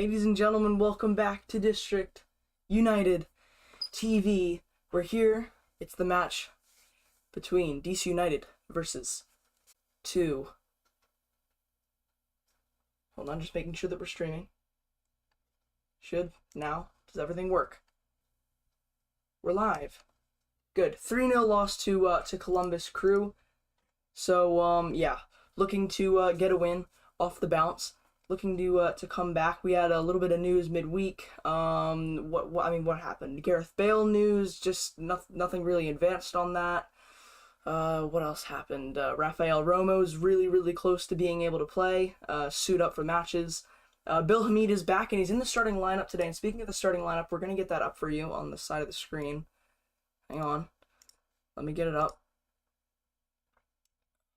Ladies and gentlemen, welcome back to District United TV. We're here. It's the match between DC United versus 2. Hold on, just making sure that we're streaming. Should. Now. Does everything work? We're live. Good. 3-0 loss to Columbus Crew. So, yeah. Looking to get a win off the bounce. Looking to come back. We had a little bit of news midweek. What happened? Gareth Bale news. Just nothing really advanced on that. What else happened? Rafael Romo's really close to being able to play. Suit up for matches. Bill Hamid is back and he's in the starting lineup today. And speaking of the starting lineup, we're gonna get that up for you on the side of the screen. Hang on. Let me get it up.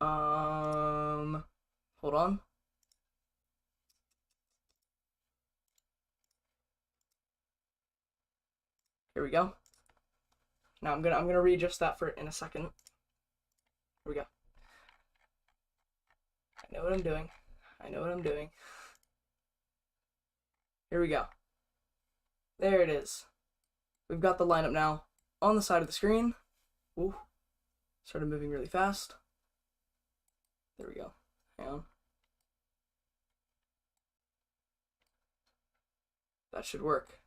Hold on. Here we go. Now I'm gonna readjust that for in a second. Here we go. I know what I'm doing. Here we go. There it is. We've got the lineup now on the side of the screen. Ooh. Started moving really fast. There we go. Hang on. That should work.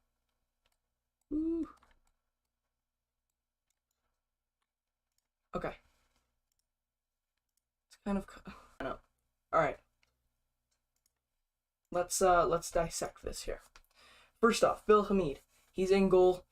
Ooh. Okay. It's kind of I know. All right. Let's dissect this here. First off, Bill Hamid. He's in goal.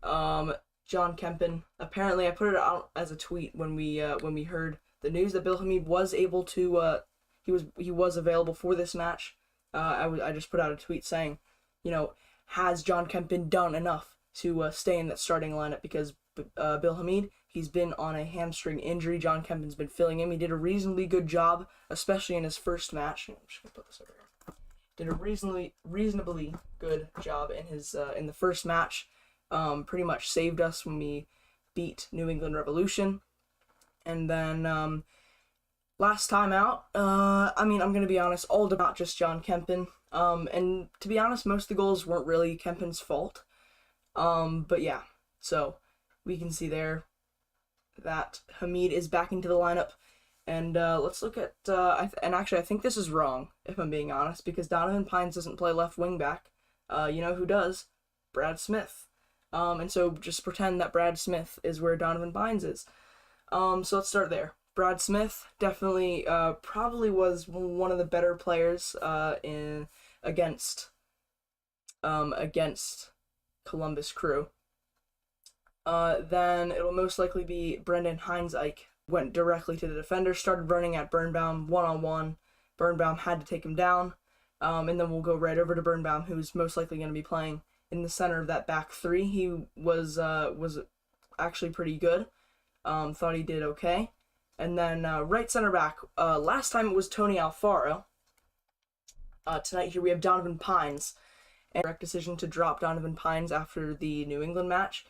John Kempen. Apparently, I put it out as a tweet when we heard the news that Bill Hamid was able to he was available for this match. I just put out a tweet saying, you know, has John Kempen done enough to stay in that starting lineup? Because Bill Hamid, he's been on a hamstring injury. John Kempen's been filling him. He did a reasonably good job, especially in his first match. I'm just gonna put this over here. Did a reasonably good job in his in the first match. Pretty much saved us when we beat New England Revolution. And then last time out, I'm gonna be honest, all not just John Kempen. And to be honest, most of the goals weren't really Kempen's fault. But yeah, so we can see there that Hamid is back into the lineup. And let's look at, and actually I think this is wrong, if I'm being honest, because Donovan Pines doesn't play left wing back. You know who does? Brad Smith. And so just pretend that Brad Smith is where Donovan Pines is. So let's start there. Brad Smith definitely probably was one of the better players against Columbus Crew. Then it'll most likely be Brendan Heinzeich. Went directly to the defender, started running at Birnbaum one-on-one. Birnbaum had to take him down. And then we'll go right over to Birnbaum, who's most likely going to be playing in the center of that back three. He was actually pretty good. Thought he did okay. And then right center back, last time it was Tony Alfaro. Tonight here we have Donovan Pines. And correct decision to drop Donovan Pines after the New England match.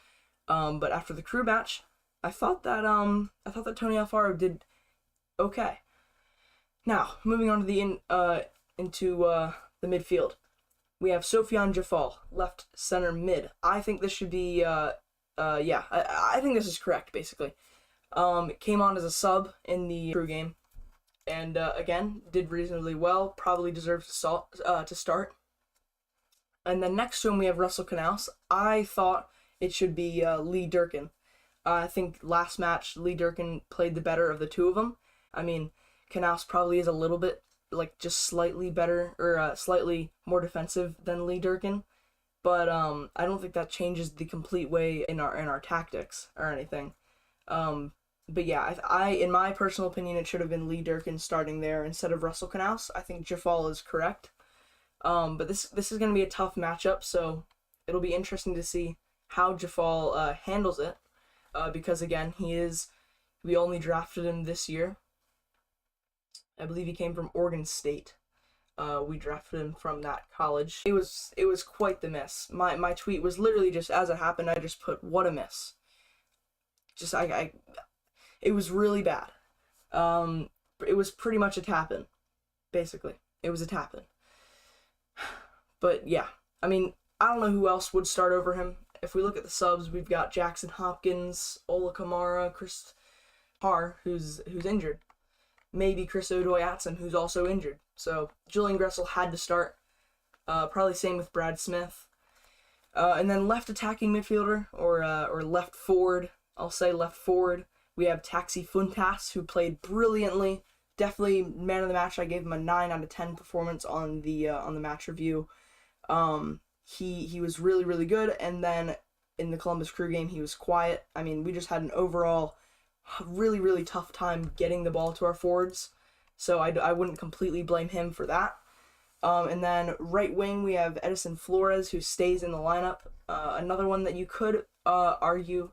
But after the Crew match, I thought that Tony Alfaro did okay. Now, moving on to the the midfield. We have Sofiane Jafal, left center mid. I think this should be I think this is correct, basically. Came on as a sub in the Crew game, and again did reasonably well. Probably deserves to start. And then next to him we have Russell Canals. I thought it should be Lee Durkin. I think last match Lee Durkin played the better of the two of them. I mean, Canals probably is a little bit just slightly better or slightly more defensive than Lee Durkin. But I don't think that changes the complete way in our tactics or anything. But yeah, in my personal opinion, it should have been Lee Durkin starting there instead of Russell Canals. I think Jafal is correct. But this is going to be a tough matchup, so it'll be interesting to see how Jafal handles it. Because again, we only drafted him this year. I believe he came from Oregon State. We drafted him from that college. It was quite the miss. My tweet was literally just as it happened. I just put, what a miss. It was really bad. It was pretty much a tap-in, basically. It was a tap-in. But yeah, I mean, I don't know who else would start over him. If we look at the subs, we've got Jackson Hopkins, Ola Kamara, Chris Har, who's injured. Maybe Chris Odoy-Atson, who's also injured. So Julian Gressel had to start. Probably same with Brad Smith. And then left attacking midfielder, or left forward. I'll say left forward. We have Taxi Funtas, who played brilliantly. Definitely man of the match. I gave him a 9 out of 10 performance on the match review. He was really, really good. And then in the Columbus Crew game, he was quiet. I mean, we just had an overall really, really tough time getting the ball to our forwards. So I wouldn't completely blame him for that. And then right wing, we have Edison Flores, who stays in the lineup. Another one that you could argue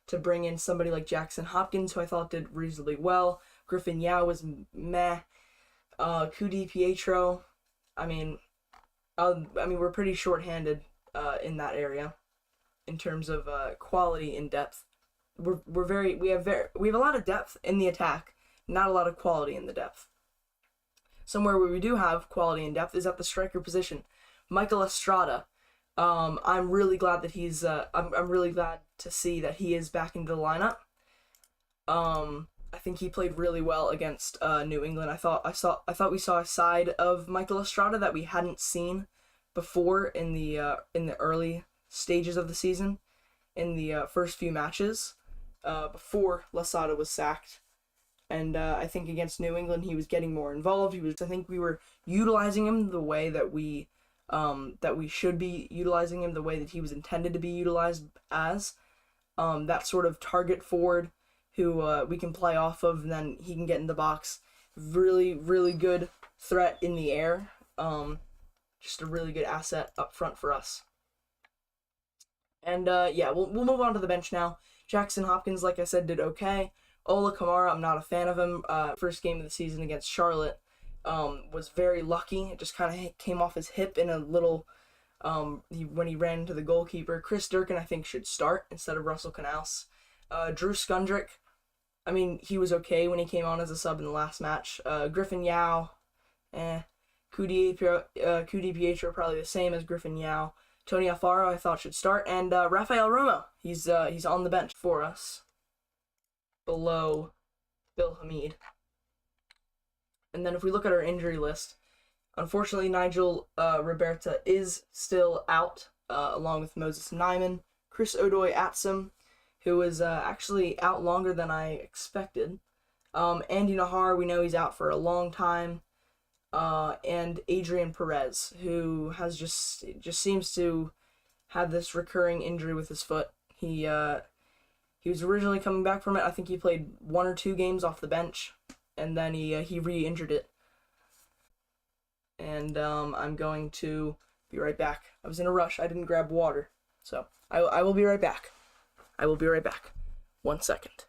to bring in somebody like Jackson Hopkins, who I thought did reasonably well. Griffin Yao was meh. Cudi Pietro, I mean, we're pretty short-handed in that area in terms of quality and depth. We have a lot of depth in the attack, not a lot of quality in the depth. Somewhere where we do have quality and depth is at the striker position. Michael Estrada. I'm really glad that he's. I'm really glad to see that he is back into the lineup. I think he played really well against New England. I thought we saw a side of Michael Estrada that we hadn't seen before in the early stages of the season, in the first few matches, before Losada was sacked. And I think against New England, he was getting more involved. I think we were utilizing him the way that we should be utilizing him, the way that he was intended to be utilized as. That sort of target forward who we can play off of, and then he can get in the box. Really, really good threat in the air. Just a really good asset up front for us. And yeah, we'll move on to the bench now. Jackson Hopkins, like I said, did okay. Ola Kamara, I'm not a fan of him. First game of the season against Charlotte was very lucky. It just kind of came off his hip in a little when he ran into the goalkeeper. Chris Durkin, I think, should start instead of Russell Canals. Drew Skundrick, I mean, he was okay when he came on as a sub in the last match. Griffin Yao, Cudi Pietro, probably the same as Griffin Yao. Tony Alfaro, I thought, should start. And Rafael Romo, he's on the bench for us, below Bill Hamid. And then if we look at our injury list, unfortunately, Nigel Roberta is still out, along with Moses Nyman. Chris Odoy-Atson, who is actually out longer than I expected. Andy Nahar, we know he's out for a long time. And Adrian Perez, who has just seems to have this recurring injury with his foot. He was originally coming back from it. I think he played 1 or 2 games off the bench, and then he re-injured it. And I'm going to be right back. I was in a rush. I didn't grab water, so I will be right back. I will be right back. 1 second.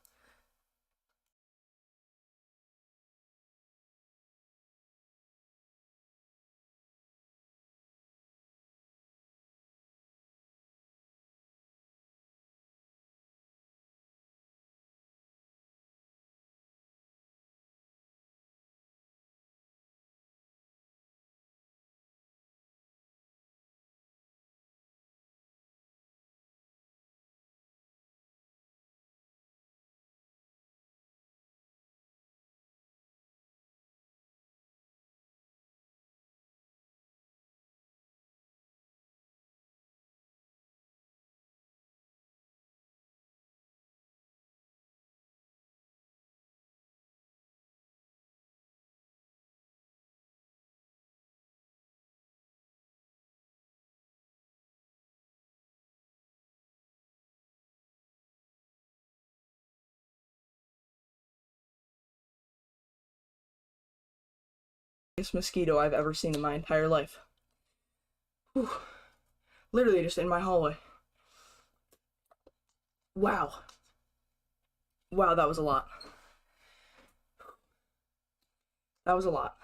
Biggest mosquito I've ever seen in my entire life. Whew. Literally just in my hallway. Wow. Wow, that was a lot. That was a lot.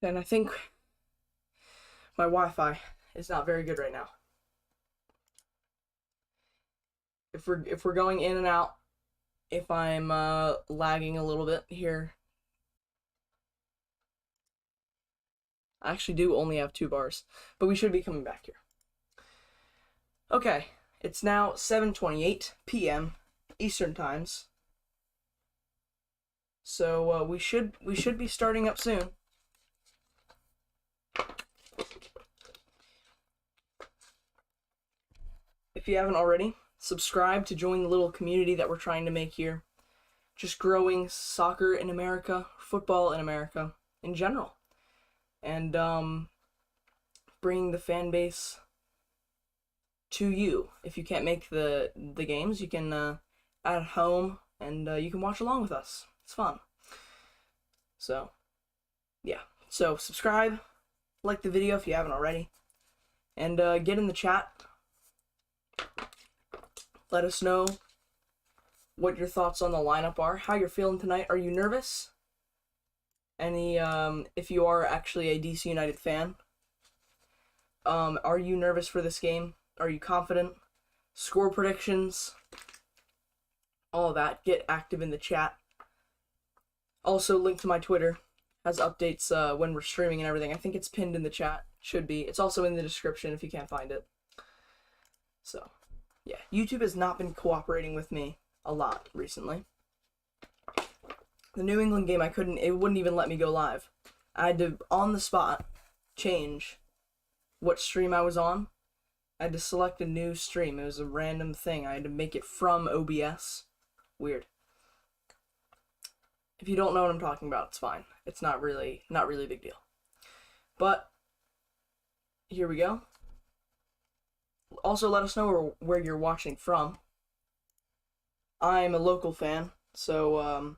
And I think my Wi-Fi is not very good right now. if we're going in and out, if I'm lagging a little bit here. I actually do only have 2 bars, but we should be coming back here. Okay, it's now 7:28 p.m. Eastern times. So we should be starting up soon. If you haven't already, subscribe to join the little community that we're trying to make here. Just growing soccer in America, football in America in general. And bringing the fan base to you. If you can't make the games, you can at home and you can watch along with us. It's fun. So, yeah. So subscribe, like the video if you haven't already, and get in the chat. Let us know what your thoughts on the lineup are, how you're feeling tonight. Are you nervous? If you are actually a DC United fan, are you nervous for this game? Are you confident? Score predictions, all of that. Get active in the chat. Also, link to my Twitter has updates when we're streaming and everything. I think it's pinned in the chat. Should be. It's also in the description if you can't find it. So, yeah. YouTube has not been cooperating with me a lot recently. The New England game, it wouldn't even let me go live. I had to, on the spot, change what stream I was on. I had to select a new stream. It was a random thing. I had to make it from OBS. Weird. If you don't know what I'm talking about, it's fine. It's not really a big deal. But here we go. Also, let us know where you're watching from. I'm a local fan, so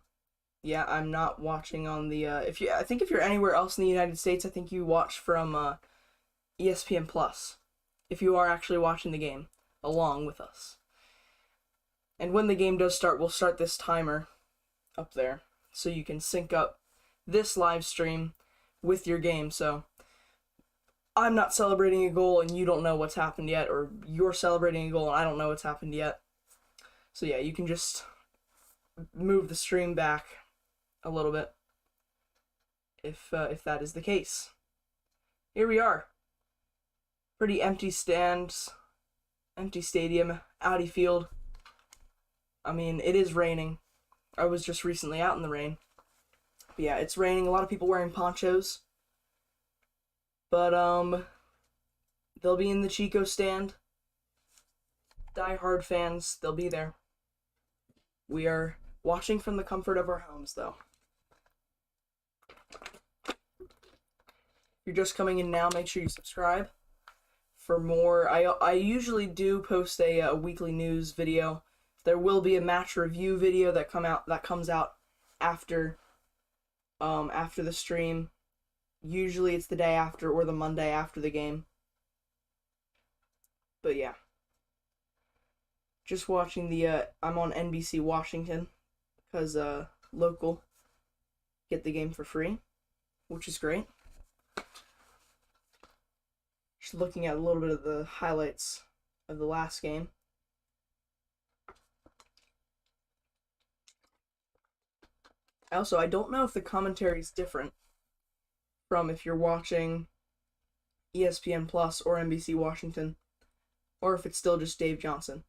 yeah, I'm not watching on the I think if you're anywhere else in the United States, I think you watch from ESPN Plus. If you are actually watching the game along with us. And when the game does start, we'll start this timer up there so you can sync up this live stream with your game. So I'm not celebrating a goal and you don't know what's happened yet, or you're celebrating a goal and I don't know what's happened yet. So yeah, you can just move the stream back a little bit if that is the case. Here we are. Pretty empty stands, empty stadium, Audi Field. I mean, it is raining. I was just recently out in the rain. But yeah, it's raining. A lot of people wearing ponchos. But they'll be in the Chico stand. Die-hard fans, they'll be there. We are watching from the comfort of our homes, though. If you're just coming in now, make sure you subscribe for more. I usually do post a weekly news video. There will be a match review video that comes out after the stream. Usually it's the day after or the Monday after the game. But yeah. Just watching I'm on NBC Washington because local get the game for free, which is great. Just looking at a little bit of the highlights of the last game. Also, I don't know if the commentary is different from if you're watching ESPN Plus or NBC Washington, or if it's still just Dave Johnson.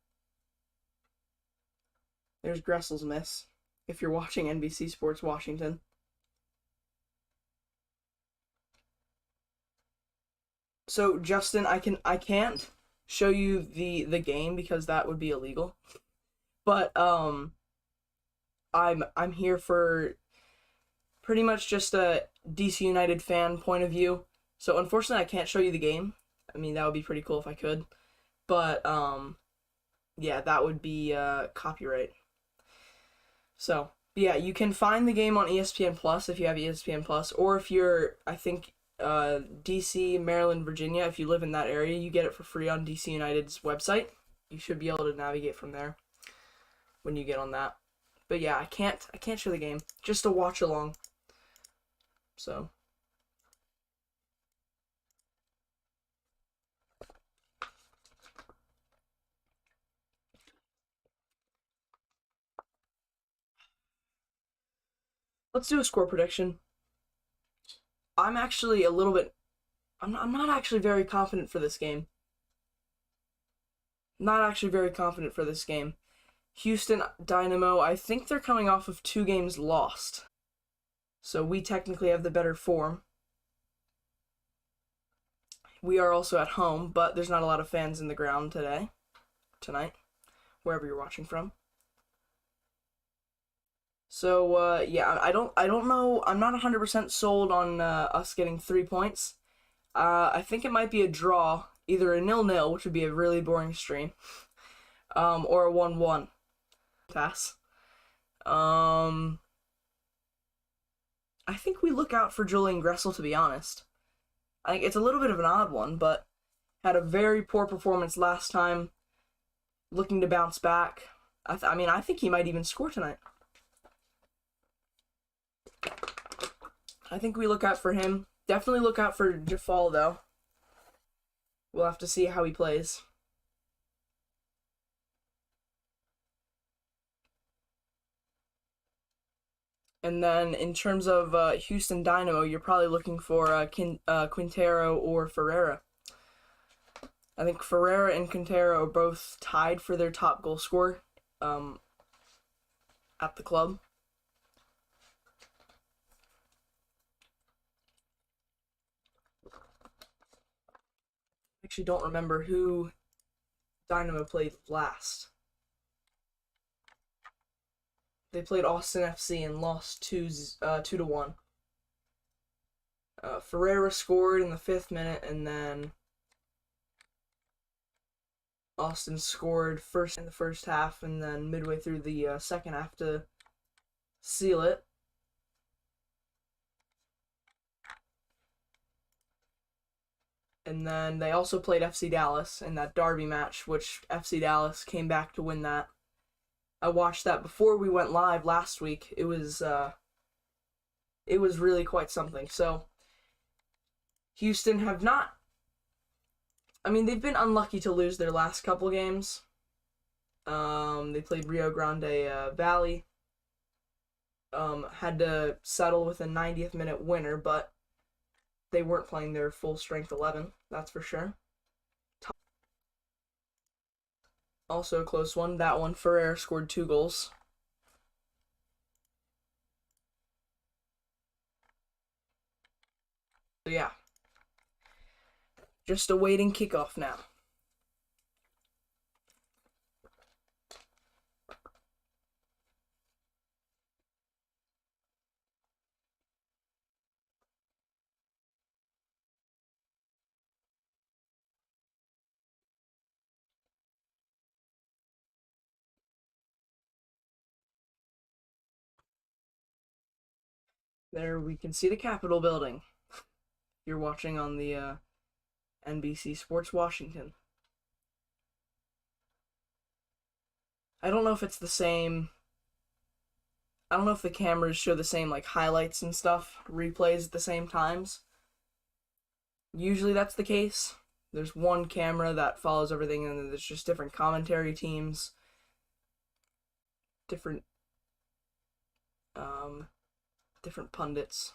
There's Gressel's miss if you're watching NBC Sports Washington. So Justin, I can't show you the game because that would be illegal. But I'm here for pretty much just a DC United fan point of view. So unfortunately I can't show you the game. I mean, that would be pretty cool if I could. But yeah, that would be copyright. So, yeah, you can find the game on ESPN Plus if you have ESPN Plus, or if you're, I think, DC, Maryland, Virginia, if you live in that area, you get it for free on DC United's website. You should be able to navigate from there when you get on that. But yeah, I can't show the game, just to watch along. So Let's do a score prediction. I'm actually a little bit... I'm not actually very confident for this game. Not actually very confident for this game. Houston Dynamo, I think they're coming off of 2 games lost. So we technically have the better form. We are also at home, but there's not a lot of fans in the ground tonight, wherever you're watching from. So, yeah, I don't know. I'm not 100% sold on us getting 3 points. I think it might be a draw, either a 0-0, which would be a really boring stream, or a 1-1. Pass. I think we look out for Julian Gressel, to be honest. I think it's a little bit of an odd one, but had a very poor performance last time. Looking to bounce back. I mean, I think he might even score tonight. I think we look out for him. Definitely look out for Jafal, though. We'll have to see how he plays. And then in terms of Houston Dynamo, you're probably looking for Quintero or Ferreira. I think Ferreira and Quintero are both tied for their top goal scorer at the club. I actually don't remember who Dynamo played last. They played Austin FC and lost 2-1. Ferreira scored in the 5th minute, and then Austin scored first in the first half, and then midway through the second half to seal it. And then they also played FC Dallas in that derby match, which FC Dallas came back to win that. I watched that before we went live last week. It was really quite something. So Houston have not... I mean, they've been unlucky to lose their last couple games. They played Rio Grande Valley. Had to settle with a 90th minute winner, but they weren't playing their full strength 11, that's for sure. Also a close one. That one, Ferrer scored 2 goals. So yeah. Just awaiting kickoff now. There we can see the Capitol building. You're watching on the NBC Sports Washington. I don't know if it's the same. I don't know if the cameras show the same like highlights and stuff, replays at the same times. Usually that's the case. There's one camera that follows everything, and then there's just different commentary teams, different pundits.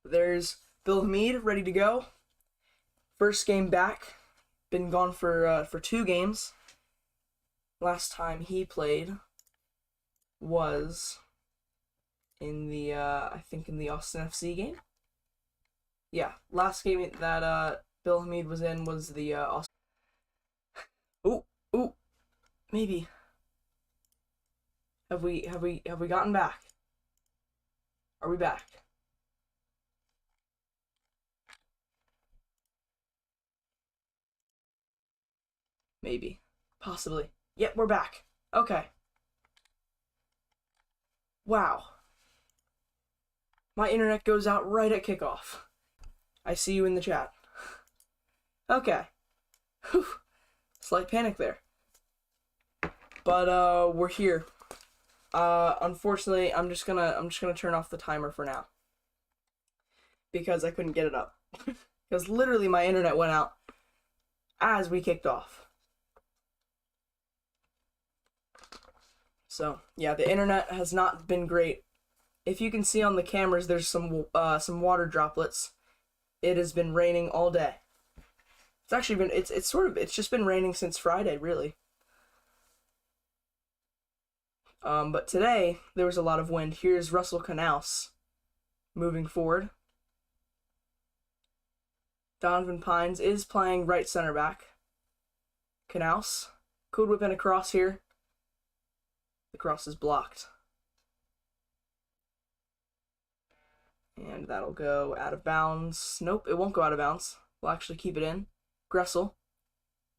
There's Bill Hamid ready to go. First game back. Been gone for 2 games. Last time he played was in the I think in the Austin FC game. Yeah, last game that Bill Hamid was in was the Austin. Ooh, maybe. Have we gotten back? Are we back? Maybe. Possibly. Yep, we're back. Okay. Wow. My internet goes out right at kickoff. I see you in the chat. Okay. Whew. Slight panic there. But we're here. Unfortunately, I'm just gonna turn off the timer for now. Because I couldn't get it up. Because literally my internet went out as we kicked off. So yeah, the internet has not been great. If you can see on the cameras, there's some water droplets. It has been raining all day. It's actually been it's just been raining since Friday, really. But today there was a lot of wind. Here's Russell Canouse moving forward. Donovan Pines is playing right center back. Canouse could whip in a cross here. The cross is blocked. And that'll go out of bounds. Nope, it won't go out of bounds. We'll actually keep it in. Gressel.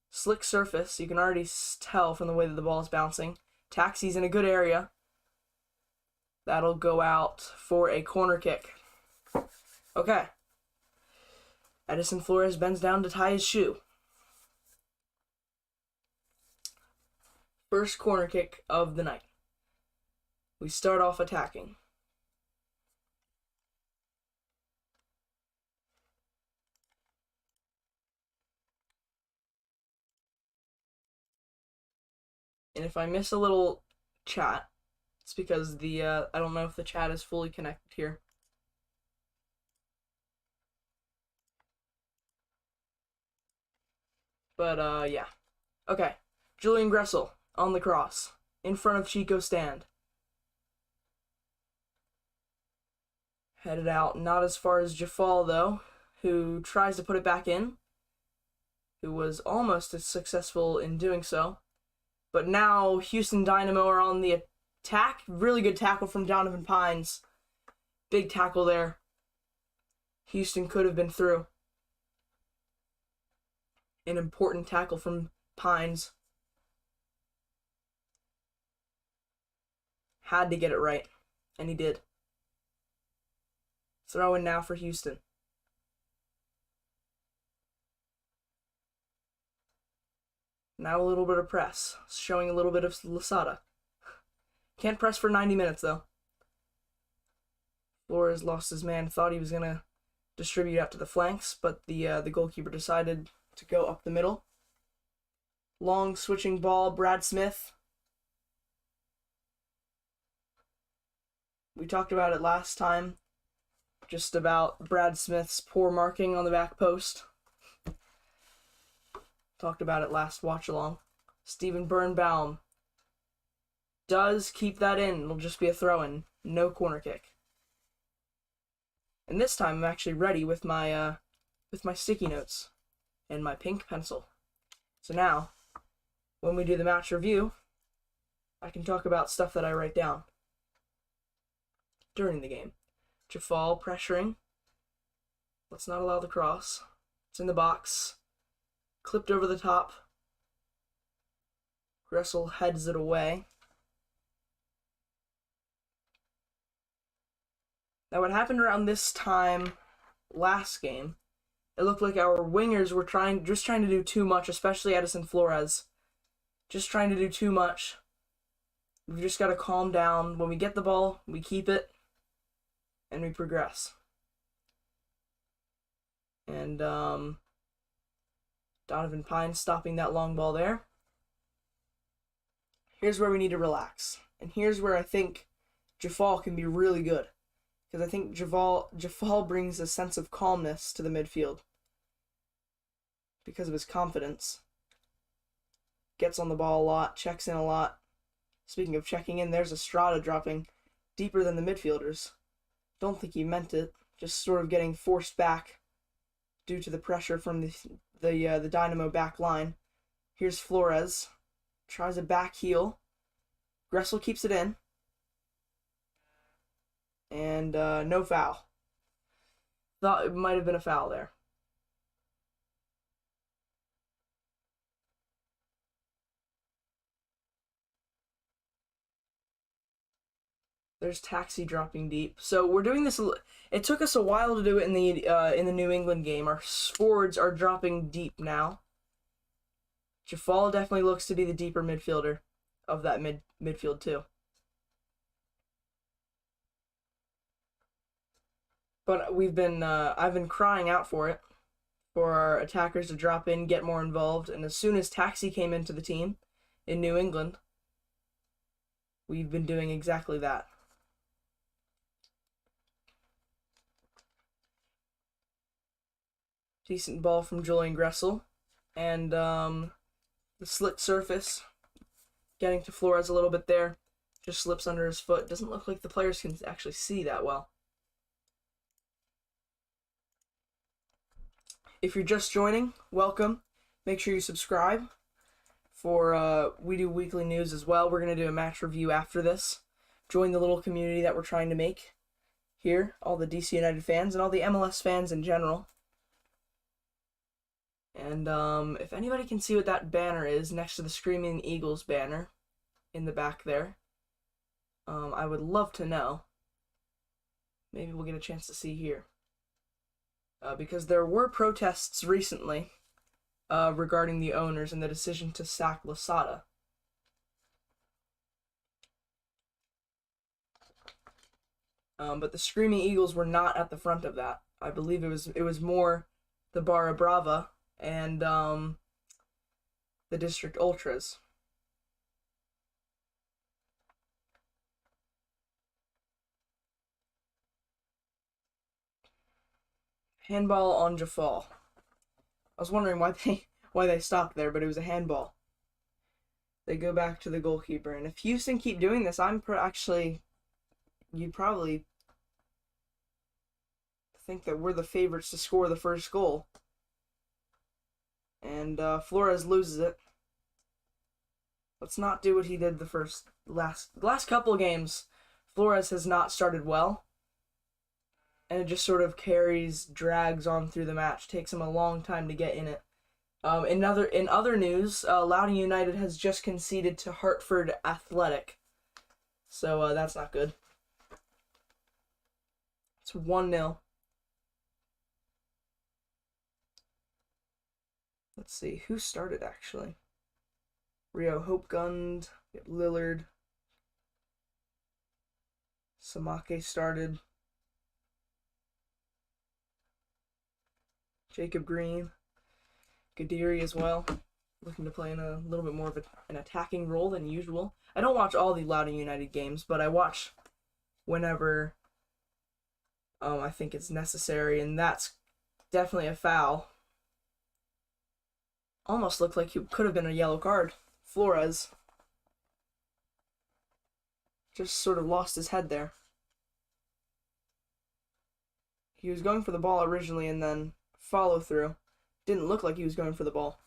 Slick surface. You can already tell from the way that the ball is bouncing. Taxi's in a good area. That'll go out for a corner kick. Okay. Edison Flores bends down to tie his shoe. First corner kick of the night. We start off attacking. And if I miss a little chat, it's because I don't know if the chat is fully connected here. But, yeah. Okay. Julian Gressel on the cross, in front of Chico Stand. Headed out, not as far as Jafal, though, who tries to put it back in, who was almost as successful in doing so. But now Houston Dynamo are on the attack. Really good tackle from Donovan Pines. Big tackle there. Houston could have been through. An important tackle from Pines. Had to get it right, and he did. Throw in now for Houston. Now a little bit of press, showing a little bit of Lasada. Can't press for 90 minutes, though. Flores lost his man, thought he was going to distribute out to the flanks, but the goalkeeper decided to go up the middle. Long switching ball, Brad Smith. We talked about it last time, just about Brad Smith's poor marking on the back post. Talked about it last watch along. Steven Birnbaum does keep that in. It'll just be a throw-in, no corner kick. And this time I'm actually ready with my sticky notes and my pink pencil. So now, when we do the match review, I can talk about stuff that I write down during the game. Jafal pressuring. Let's not allow the cross. It's in the box. Clipped over the top. Gressel heads it away. Now what happened around this time last game, it looked like our wingers were just trying to do too much, especially Edison Flores. Just trying to do too much. We've just got to calm down. When we get the ball, we keep it, and we progress. And, Donovan Pines stopping that long ball there. Here's where we need to relax. And here's where I think Jafal can be really good. Because I think Jafal brings a sense of calmness to the midfield. Because of his confidence. Gets on the ball a lot, checks in a lot. Speaking of checking in, there's Estrada dropping deeper than the midfielders. Don't think he meant it. Just sort of getting forced back due to the pressure from the Dynamo back line. Here's Flores. Tries a back heel. Gressel keeps it in. And no foul. Thought it might have been a foul there. There's Taxi dropping deep. So we're doing this. It took us a while to do it in the New England game. Our forwards are dropping deep now. Jafal definitely looks to be the deeper midfielder of that midfield too. But I've been crying out for it, for our attackers to drop in, get more involved. And as soon as Taxi came into the team in New England, we've been doing exactly that. Decent ball from Julian Gressel. And the slick surface, getting to Flores a little bit there. Just slips under his foot. Doesn't look like the players can actually see that well. If you're just joining, welcome. Make sure you subscribe. We do weekly news as well. We're going to do a match review after this. Join the little community that we're trying to make here. All the DC United fans and all the MLS fans in general. And if anybody can see what that banner is next to the Screaming Eagles banner in the back there, I would love to know. Maybe we'll get a chance to see here. Because there were protests recently regarding the owners and the decision to sack Losada. But the Screaming Eagles were not at the front of that. I believe it was more the Barra Brava and the District Ultras. Handball on Jafal. I was wondering why they stopped there, but it was a handball. They go back to the goalkeeper, and if Houston keep doing this, you'd probably think that we're the favorites to score the first goal. And Flores loses it. Let's not do what he did the last couple of games. Flores has not started well. And it just sort of drags on through the match. Takes him a long time to get in it. In other news, Loudoun United has just conceded to Hartford Athletic. So that's not good. It's 1-0. Let's see, who started actually? Rio Hopegund, Lillard. Samake started. Jacob Green. Gadiri as well. Looking to play in a little bit more of an attacking role than usual. I don't watch all the Loudoun United games, but I watch whenever I think it's necessary, and that's definitely a foul. Almost looked like it could have been a yellow card. Flores just sort of lost his head there. He was going for the ball originally and then follow through. Didn't look like he was going for the ball.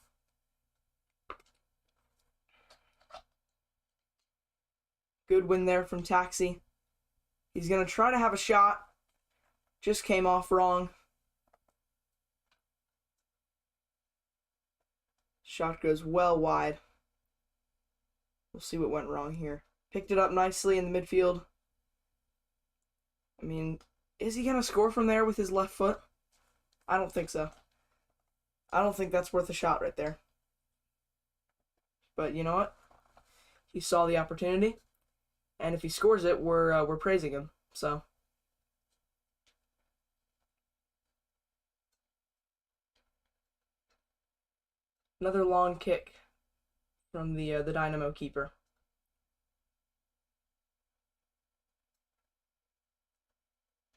Good win there from Taxi. He's going to try to have a shot. Just came off wrong. Shot goes well wide. We'll see what went wrong here. Picked it up nicely in the midfield. I mean, is he going to score from there with his left foot? I don't think so. I don't think that's worth a shot right there. But you know what? He saw the opportunity. And if he scores it, we're praising him. So another long kick from the Dynamo keeper.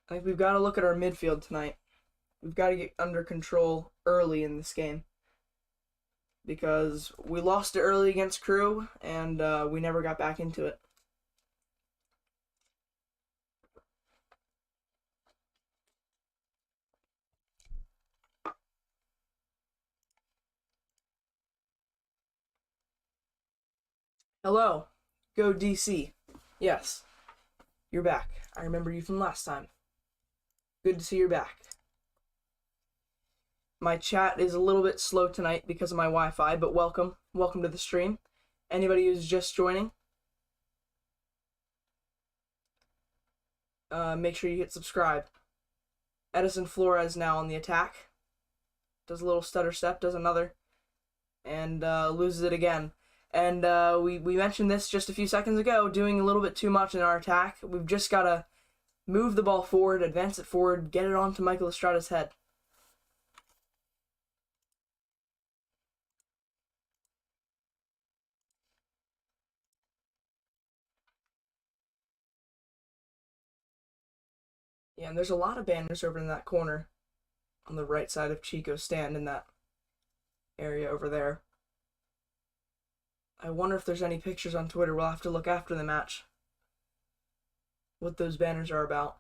I think we've got to look at our midfield tonight. We've got to get under control early in this game. Because we lost it early against Crew, and we never got back into it. Hello. Go DC. Yes. You're back. I remember you from last time. Good to see you're back. My chat is a little bit slow tonight because of my Wi-Fi, but welcome. Welcome to the stream. Anybody who's just joining, make sure you hit subscribe. Edison Flores now on the attack. Does a little stutter step, does another, and loses it again. And we mentioned this just a few seconds ago, doing a little bit too much in our attack. We've just got to move the ball forward, advance it forward, get it onto Michael Estrada's head. Yeah, and there's a lot of banners over in that corner on the right side of Chico's stand in that area over there. I wonder if there's any pictures on Twitter. We'll have to look after the match what those banners are about.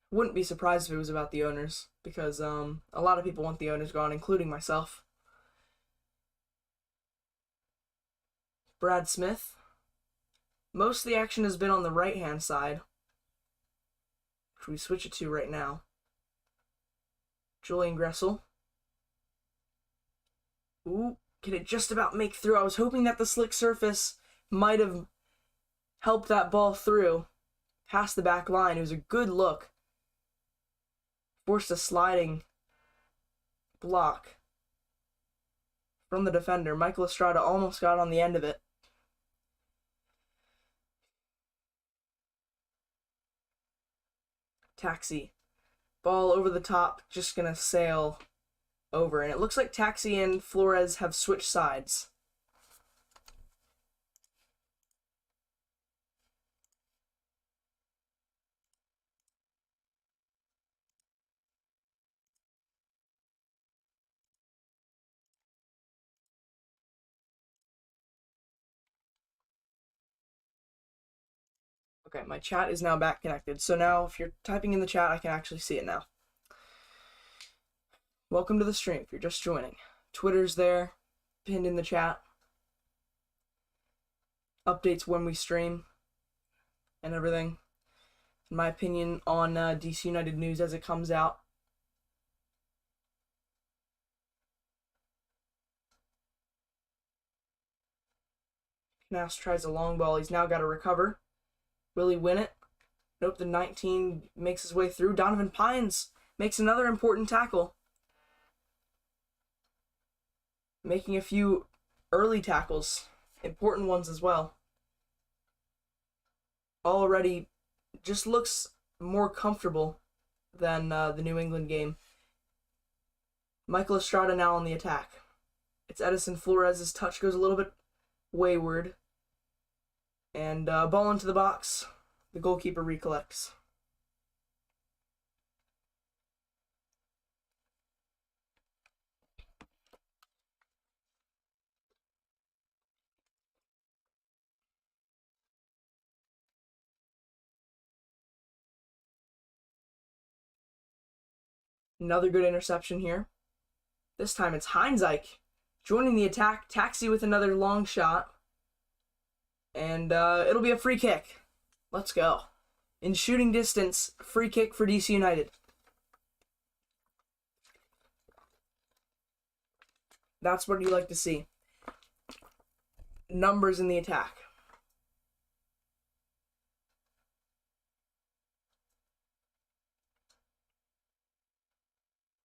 Wouldn't be surprised if it was about the owners, because a lot of people want the owners gone, including myself. Brad Smith. Most of the action has been on the right-hand side, which we switch it to right now. Julian Gressel. Ooh, can it just about make through? I was hoping that the slick surface might have helped that ball through past the back line. It was a good look. Forced a sliding block from the defender. Michael Estrada almost got on the end of it. Taxi. Ball over the top, just gonna sail over. And it looks like Taxi and Flores have switched sides. Okay, my chat is now back connected. So now if you're typing in the chat, I can actually see it now. Welcome to the stream if you're just joining. Twitter's there, pinned in the chat. Updates when we stream and everything. In my opinion on DC United news as it comes out. Knaus tries a long ball. He's now got to recover. Will he win it? Nope, the 19 makes his way through. Donovan Pines makes another important tackle. Making a few early tackles. Important ones as well. Already just looks more comfortable than the New England game. Michael Estrada now on the attack. It's Edison Flores' touch goes a little bit wayward. And ball into the box. The goalkeeper recollects. Another good interception here. This time it's Heinzeich joining the attack. Taxi with another long shot. And it'll be a free kick. Let's go. In shooting distance, free kick for DC United. That's what you like to see. Numbers in the attack.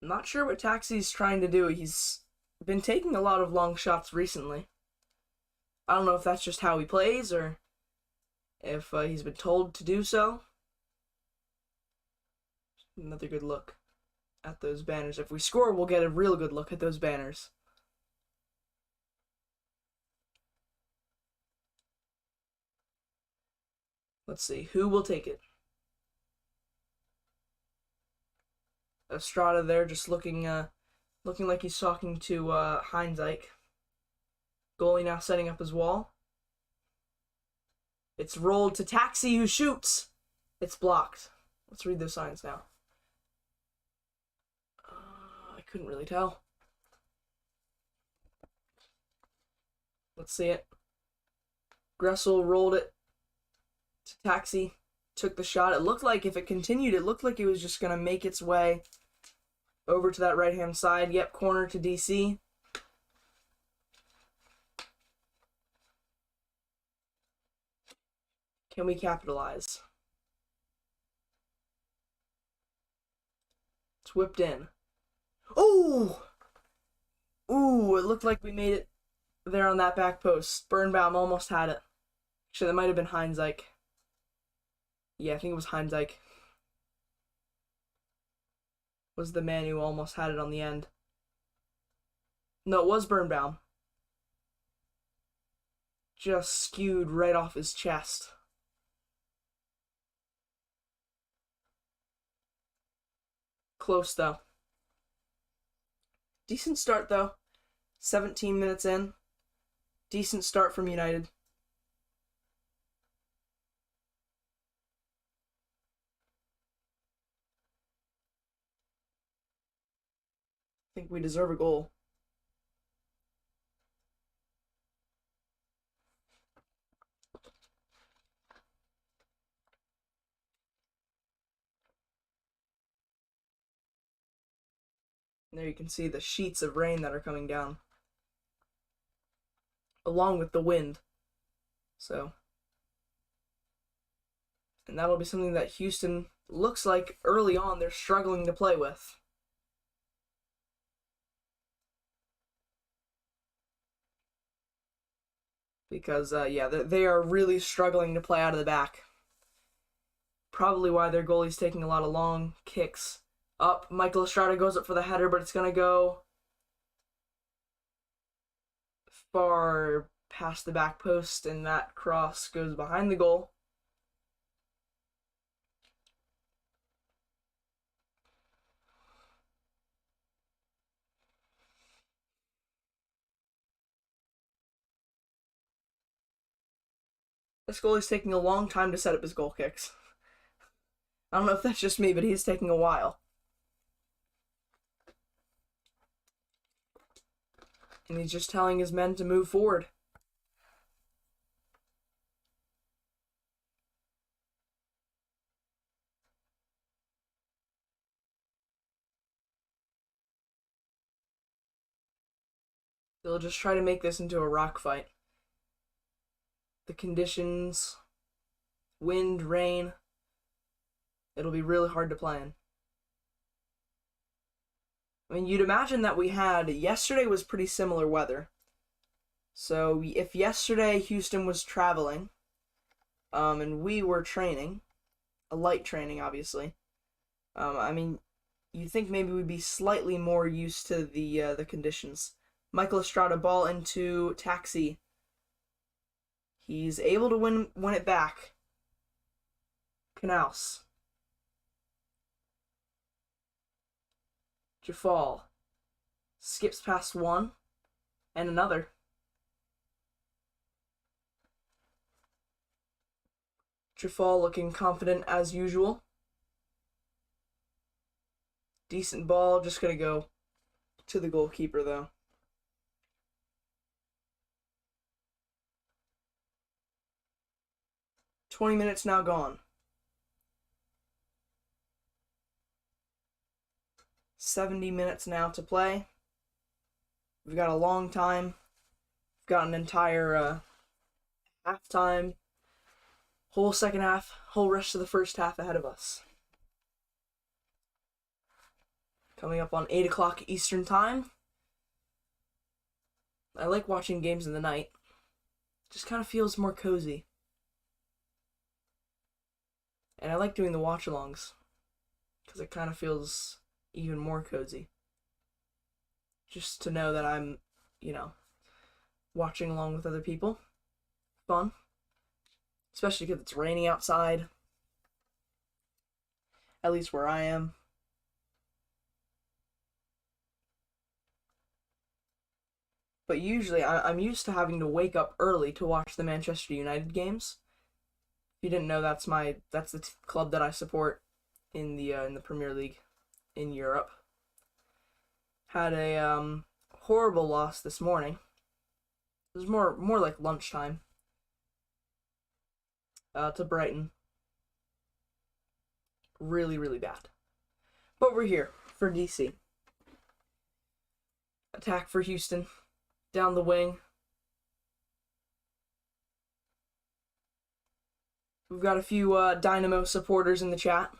I'm not sure what Taxi's trying to do. He's been taking a lot of long shots recently. I don't know if that's just how he plays or if he's been told to do so. Another good look at those banners. If we score, we'll get a real good look at those banners. Let's see, who will take it? Estrada there, just looking like he's talking to Heinzeich. Goalie now setting up his wall. It's rolled to Taxi, who shoots. It's blocked. Let's read those signs now. I couldn't really tell. Let's see it. Gressel rolled it to Taxi. Took the shot. It looked like if it continued, it looked like it was just going to make its way over to that right-hand side. Yep, corner to DC. Can we capitalize? It's whipped in. Oh! Ooh, it looked like we made it there on that back post. Birnbaum almost had it. Actually, that might have been Heinzeich. Yeah, I think it was Heinzeich. Was the man who almost had it on the end. No, it was Birnbaum. Just skewed right off his chest. Close, though. Decent start, though. 17 minutes in. Decent start from United. I think we deserve a goal. There you can see the sheets of rain that are coming down, along with the wind. So, and that'll be something that Houston looks like early on they're struggling to play with. Because, yeah, they are really struggling to play out of the back. Probably why their goalie's taking a lot of long kicks. Up, Michael Estrada goes up for the header, but it's going to go far past the back post, and that cross goes behind the goal. This goalie's taking a long time to set up his goal kicks. I don't know if that's just me, but he's taking a while. And he's just telling his men to move forward. They'll just try to make this into a rock fight. The conditions, wind, rain, it'll be really hard to play in. I mean, you'd imagine that yesterday was pretty similar weather. So if yesterday Houston was traveling, and we were training, a light training, obviously, I mean, you'd think maybe we'd be slightly more used to the conditions. Michael Estrada, ball into Taxi. He's able to win it back. Canals. Jafal skips past one and another. Jafal looking confident as usual. Decent ball, just gonna go to the goalkeeper though. "20 minutes now gone. 70 minutes now to play. We've got a long time. We've got an entire halftime, whole second half, whole rest of the first half ahead of us. Coming up on 8 o'clock Eastern Time. I like watching games in the night. Just kind of feels more cozy. And I like doing the watch-alongs, because it kind of feels even more cozy. Just to know that I'm, watching along with other people. Fun. Especially because it's raining outside. At least where I am. But usually, I'm used to having to wake up early to watch the Manchester United games. If you didn't know, that's the club that I support in the Premier League in Europe. Had a horrible loss this morning. It was more like lunchtime. To Brighton. Really, really bad. But we're here for DC. Attack for Houston. Down the wing. We've got a few Dynamo supporters in the chat.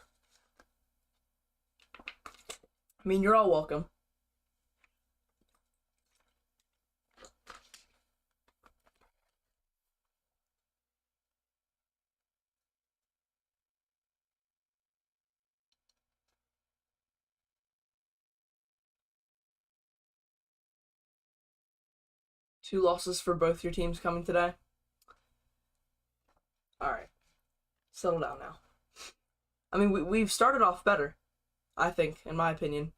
I mean, you're all welcome. Two losses for both your teams coming today. All right. Settle down now. I mean, we've started off better. I think, in my opinion.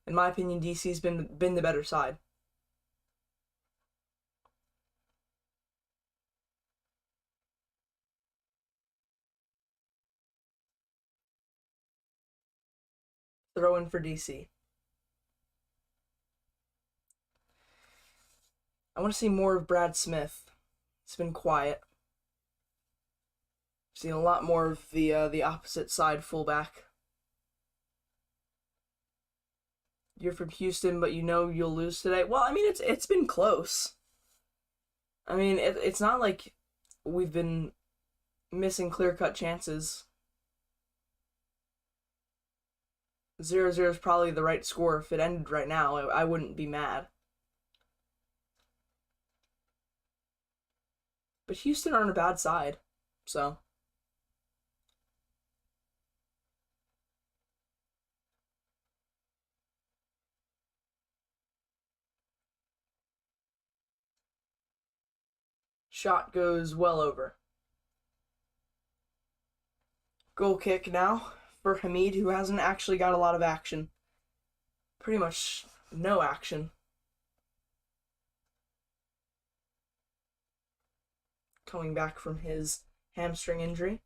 In my opinion, DC's been the better side. Throw in for DC. I want to see more of Brad Smith. It's been quiet. I've seen a lot more of the opposite side fullback. You're from Houston, but you know you'll lose today. Well, I mean, it's been close. I mean, it's not like we've been missing clear-cut chances. 0-0 is probably the right score. If it ended right now, I wouldn't be mad. But Houston aren't a bad side, so. Shot goes well over. Goal kick now for Hamid, who hasn't actually got a lot of action. Pretty much no action. Coming back from his hamstring injury.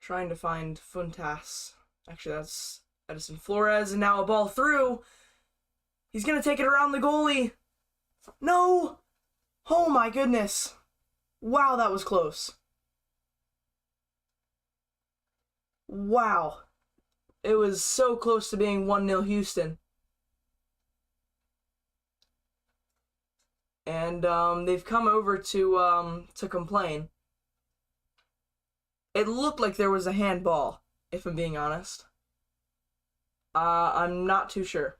Trying to find Funtas. Actually, that's Edison Flores, and now a ball through. He's going to take it around the goalie. No! Oh my goodness. Wow, that was close. Wow. It was so close to being 1-0 Houston. And they've come over to complain. It looked like there was a handball, if I'm being honest. I'm not too sure.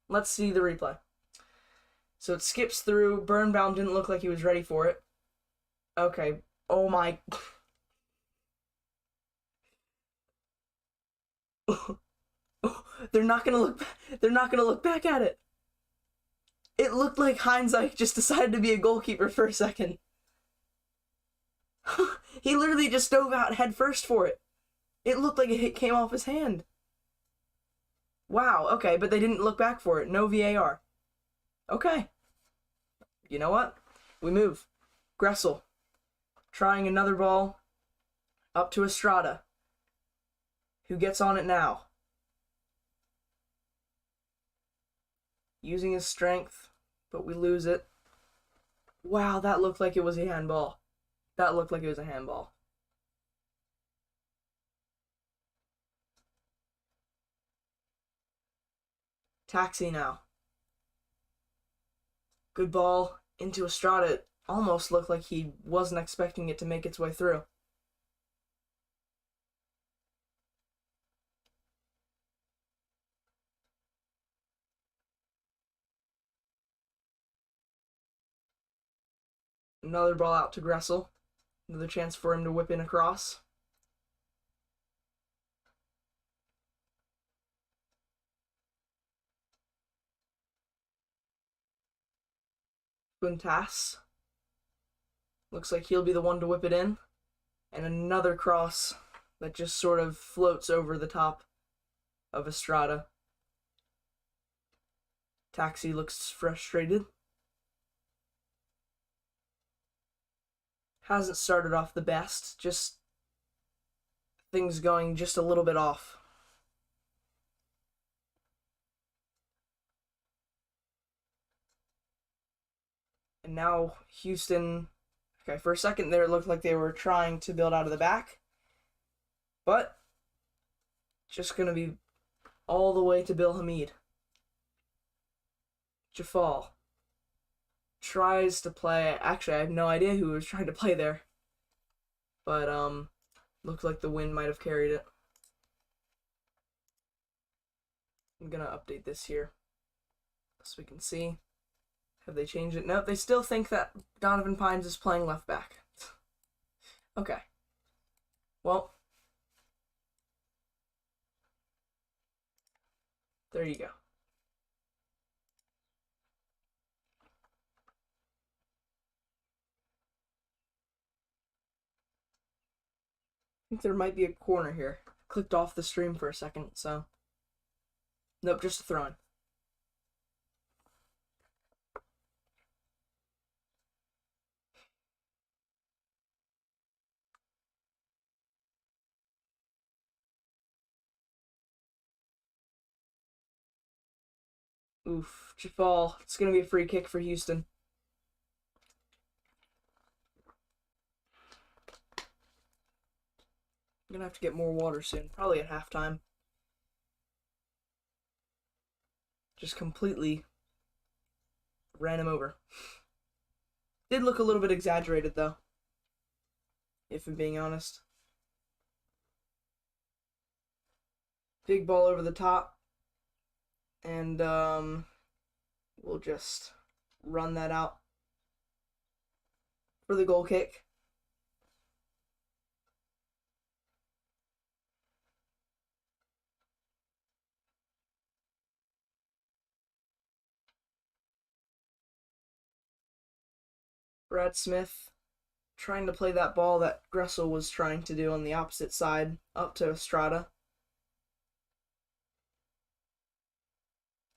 Let's see the replay. So it skips through. Birnbaum didn't look like he was ready for it. Okay. Oh my. They're not gonna look back at it. It looked like Heinzike just decided to be a goalkeeper for a second. He literally just dove out head first for it. It looked like a hit came off his hand. Wow, okay, but they didn't look back for it. No VAR. Okay. You know what? We move. Gressel. Trying another ball. Up to Estrada. Who gets on it now? Using his strength, but we lose it. Wow, that looked like it was a handball. That looked like it was a handball. Taxi now. Good ball into Estrada. It almost looked like he wasn't expecting it to make its way through. Another ball out to Gressel. Another chance for him to whip in across. Buntas. Looks like he'll be the one to whip it in. And another cross that just sort of floats over the top of Estrada. Taxi looks frustrated. Hasn't started off the best, just things going just a little bit off. And now Houston, okay, for a second there it looked like they were trying to build out of the back, but just going to be all the way to Bill Hamid. Jafal tries to play, actually I have no idea who was trying to play there, but looked like the wind might have carried it. I'm going to update this here so we can see. Have they changed it? No, they still think that Donovan Pines is playing left back. Okay. Well, there you go. think there might be a corner here. Clicked off the stream for a second, so. Nope, just a throw-in. Oof, Jafal. It's gonna be a free kick for Houston. I'm gonna have to get more water soon, probably at halftime. Just completely ran him over. Did look a little bit exaggerated though, if I'm being honest. Big ball over the top. And we'll just run that out for the goal kick. Brad Smith trying to play that ball that Gressel was trying to do on the opposite side up to Estrada.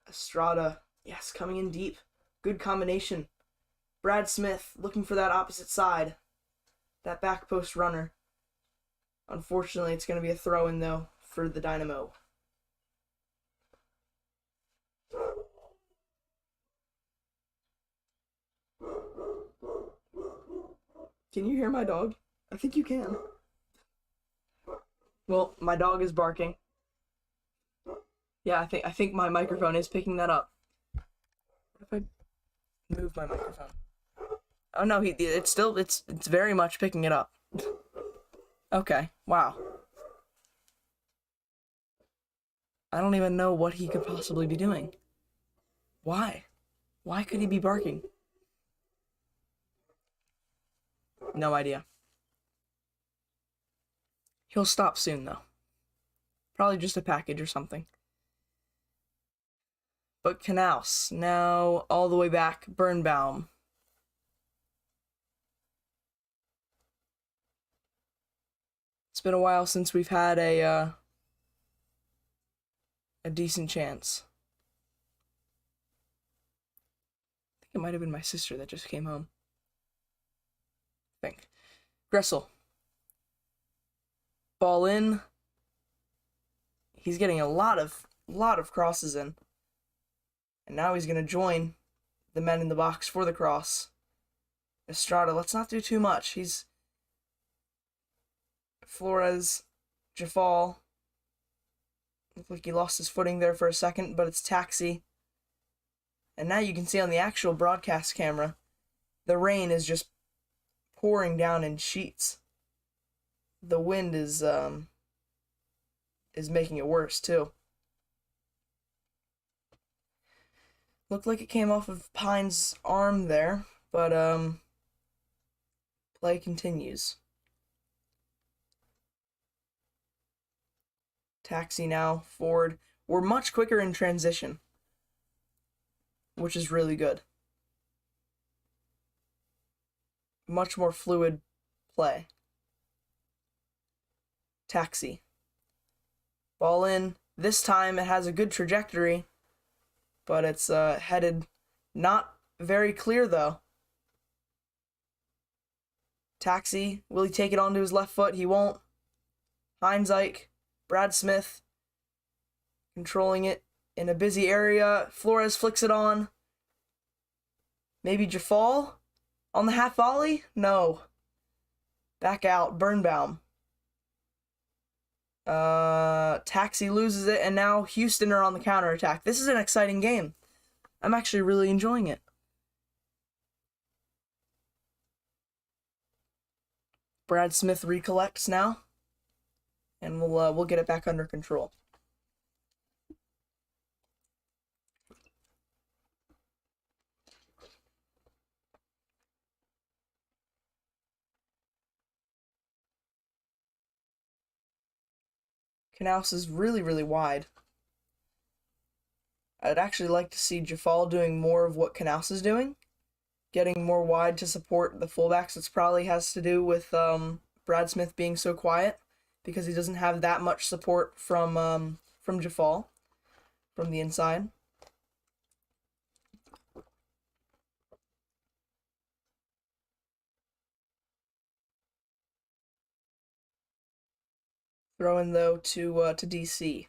Estrada, yes, coming in deep. Good combination. Brad Smith looking for that opposite side. That back post runner. Unfortunately, it's going to be a throw-in, though, for the Dynamo. Can you hear my dog? I think you can. Well, my dog is barking. Yeah, I think my microphone is picking that up. What if I move my microphone? Oh no, it's very much picking it up. Okay, wow. I don't even know what he could possibly be doing. Why? Why could he be barking? No idea. He'll stop soon though. Probably just a package or something. But Knaus, now all the way back, Birnbaum. It's been a while since we've had a decent chance. I think it might have been my sister that just came home. I think. Gressel. Ball in. He's getting a lot of crosses in. And now he's going to join the men in the box for the cross. Estrada, let's not do too much. He's Flores, Jafal. Looked like he lost his footing there for a second, but it's Taxi. And now you can see on the actual broadcast camera, the rain is just pouring down in sheets. The wind is making it worse too. Looked like it came off of Pine's arm there, but play continues. Taxi now forward. We're much quicker in transition, which is really good. Much more fluid play. Taxi. Ball in. This time it has a good trajectory, but it's headed not very clear though. Taxi. Will he take it onto his left foot? He won't. Heinzike. Brad Smith controlling it in a busy area. Flores flicks it on. Maybe Jafal on the half volley? No. Back out. Birnbaum. Taxi loses it, and now Houston are on the counterattack. This is an exciting game. I'm actually really enjoying it. Brad Smith recollects now, and we'll get it back under control. Knaus is really, really wide. I'd actually like to see Jafal doing more of what Knaus is doing. Getting more wide to support the fullbacks. It probably has to do with Brad Smith being so quiet. because he doesn't have that much support from Jafal from the inside. Throw in though to DC.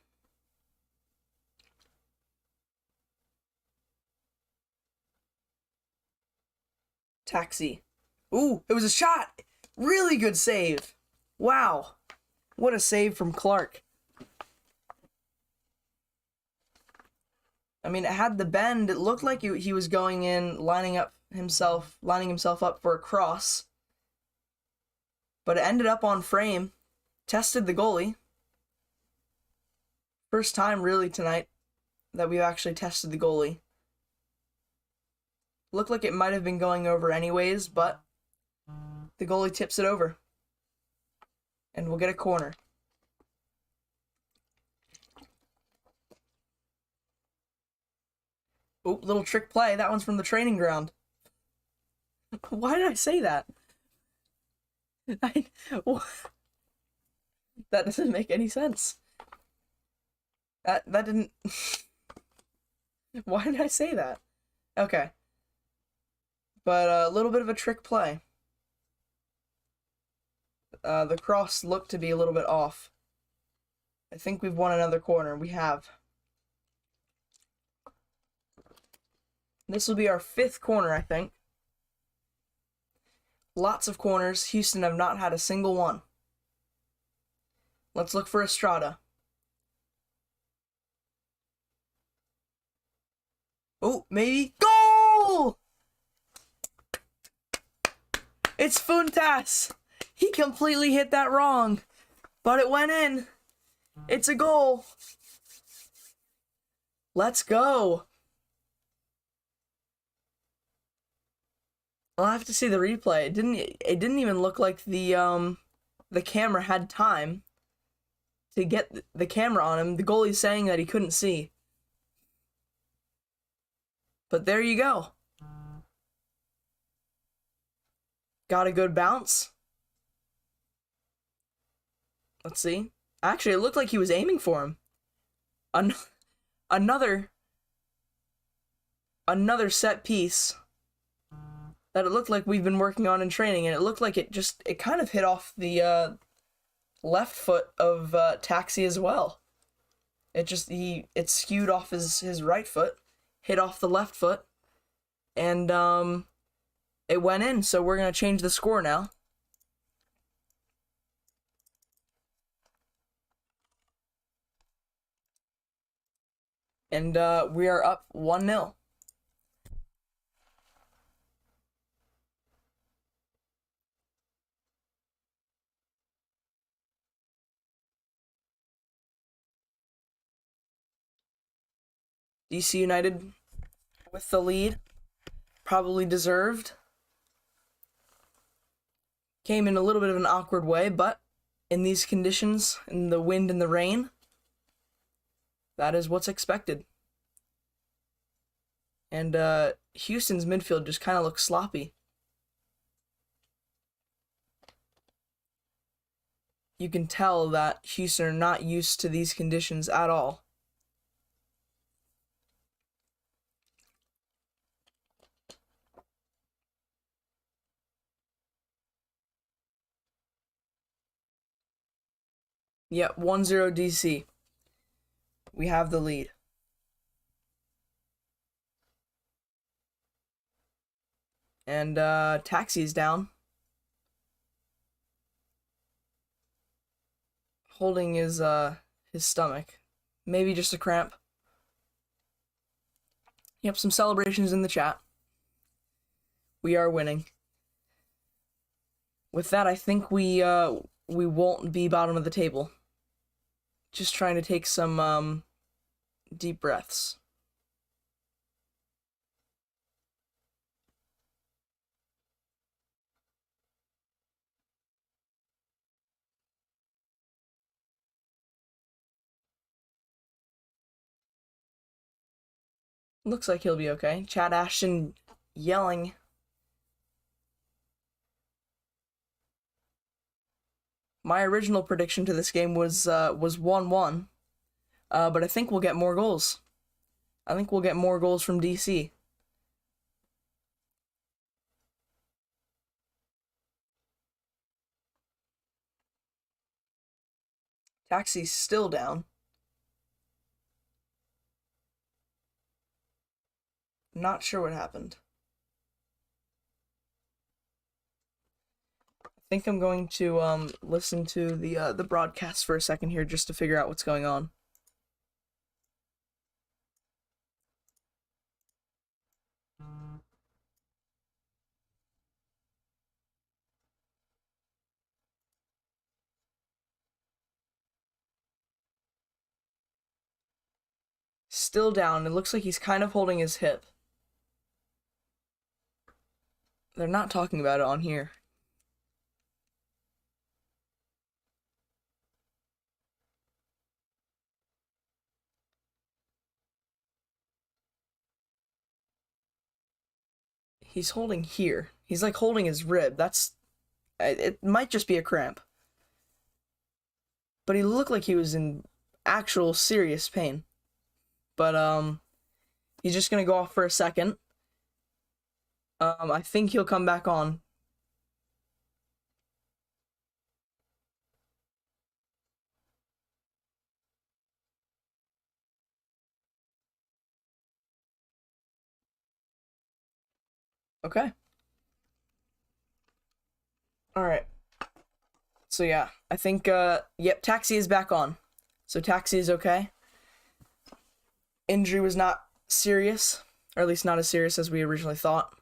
Taxi. Ooh, it was a shot. Really good save. Wow. What a save from Clark. I mean, it had the bend. It looked like he was going in, lining himself up for a cross. But it ended up on frame. Tested the goalie. First time really tonight that we've actually tested the goalie. Looked like it might have been going over anyways, but the goalie tips it over. And we'll get a corner. Oh, little trick play. That one's from the training ground. Why did I say that? That doesn't make any sense. That didn't... Why did I say that? Okay. But a little bit of a trick play. The cross looked to be a little bit off. I think we've won another corner. We have. This will be our 5th corner, I think. Lots of corners. Houston have not had a single one. Let's look for Estrada. Oh, maybe. Goal! It's Funtas! He completely hit that wrong, but it went in. It's a goal. Let's go. I'll have to see the replay. It didn't even look like the camera had time to get the camera on him. The goalie's saying that he couldn't see. But there you go. Got a good bounce. Let's see. Actually, it looked like he was aiming for him. Another set piece that it looked like we've been working on in training, and it looked like it kind of hit off the left foot of Taxi as well. It skewed off his right foot, hit off the left foot, and it went in. So we're gonna change the score now. And we are up 1-0. DC United with the lead. Probably deserved. Came in a little bit of an awkward way, but in these conditions, in the wind and the rain, that is what's expected. And Houston's midfield just kind of looks sloppy. You can tell that Houston are not used to these conditions at all. Yep, 1-0 DC. We have the lead. And Taxi's down. Holding his stomach. Maybe just a cramp. Yep, some celebrations in the chat. We are winning. With that, I think we won't be bottom of the table. Just trying to take some deep breaths. Looks like he'll be okay. Chad Ashton yelling. My original prediction to this game was 1-1, but I think we'll get more goals. I think we'll get more goals from DC. Taxi's still down. Not sure what happened. I think I'm going to listen to the broadcast for a second here just to figure out what's going on. Still down. It looks like he's kind of holding his hip. They're not talking about it on here. He's holding here. He's like holding his rib. It might just be a cramp. But he looked like he was in actual serious pain. But he's just gonna go off for a second. I think he'll come back on. Okay. Alright. So yeah, I think, yep, Taxi is back on. So Taxi is okay. Injury was not serious, or at least not as serious as we originally thought.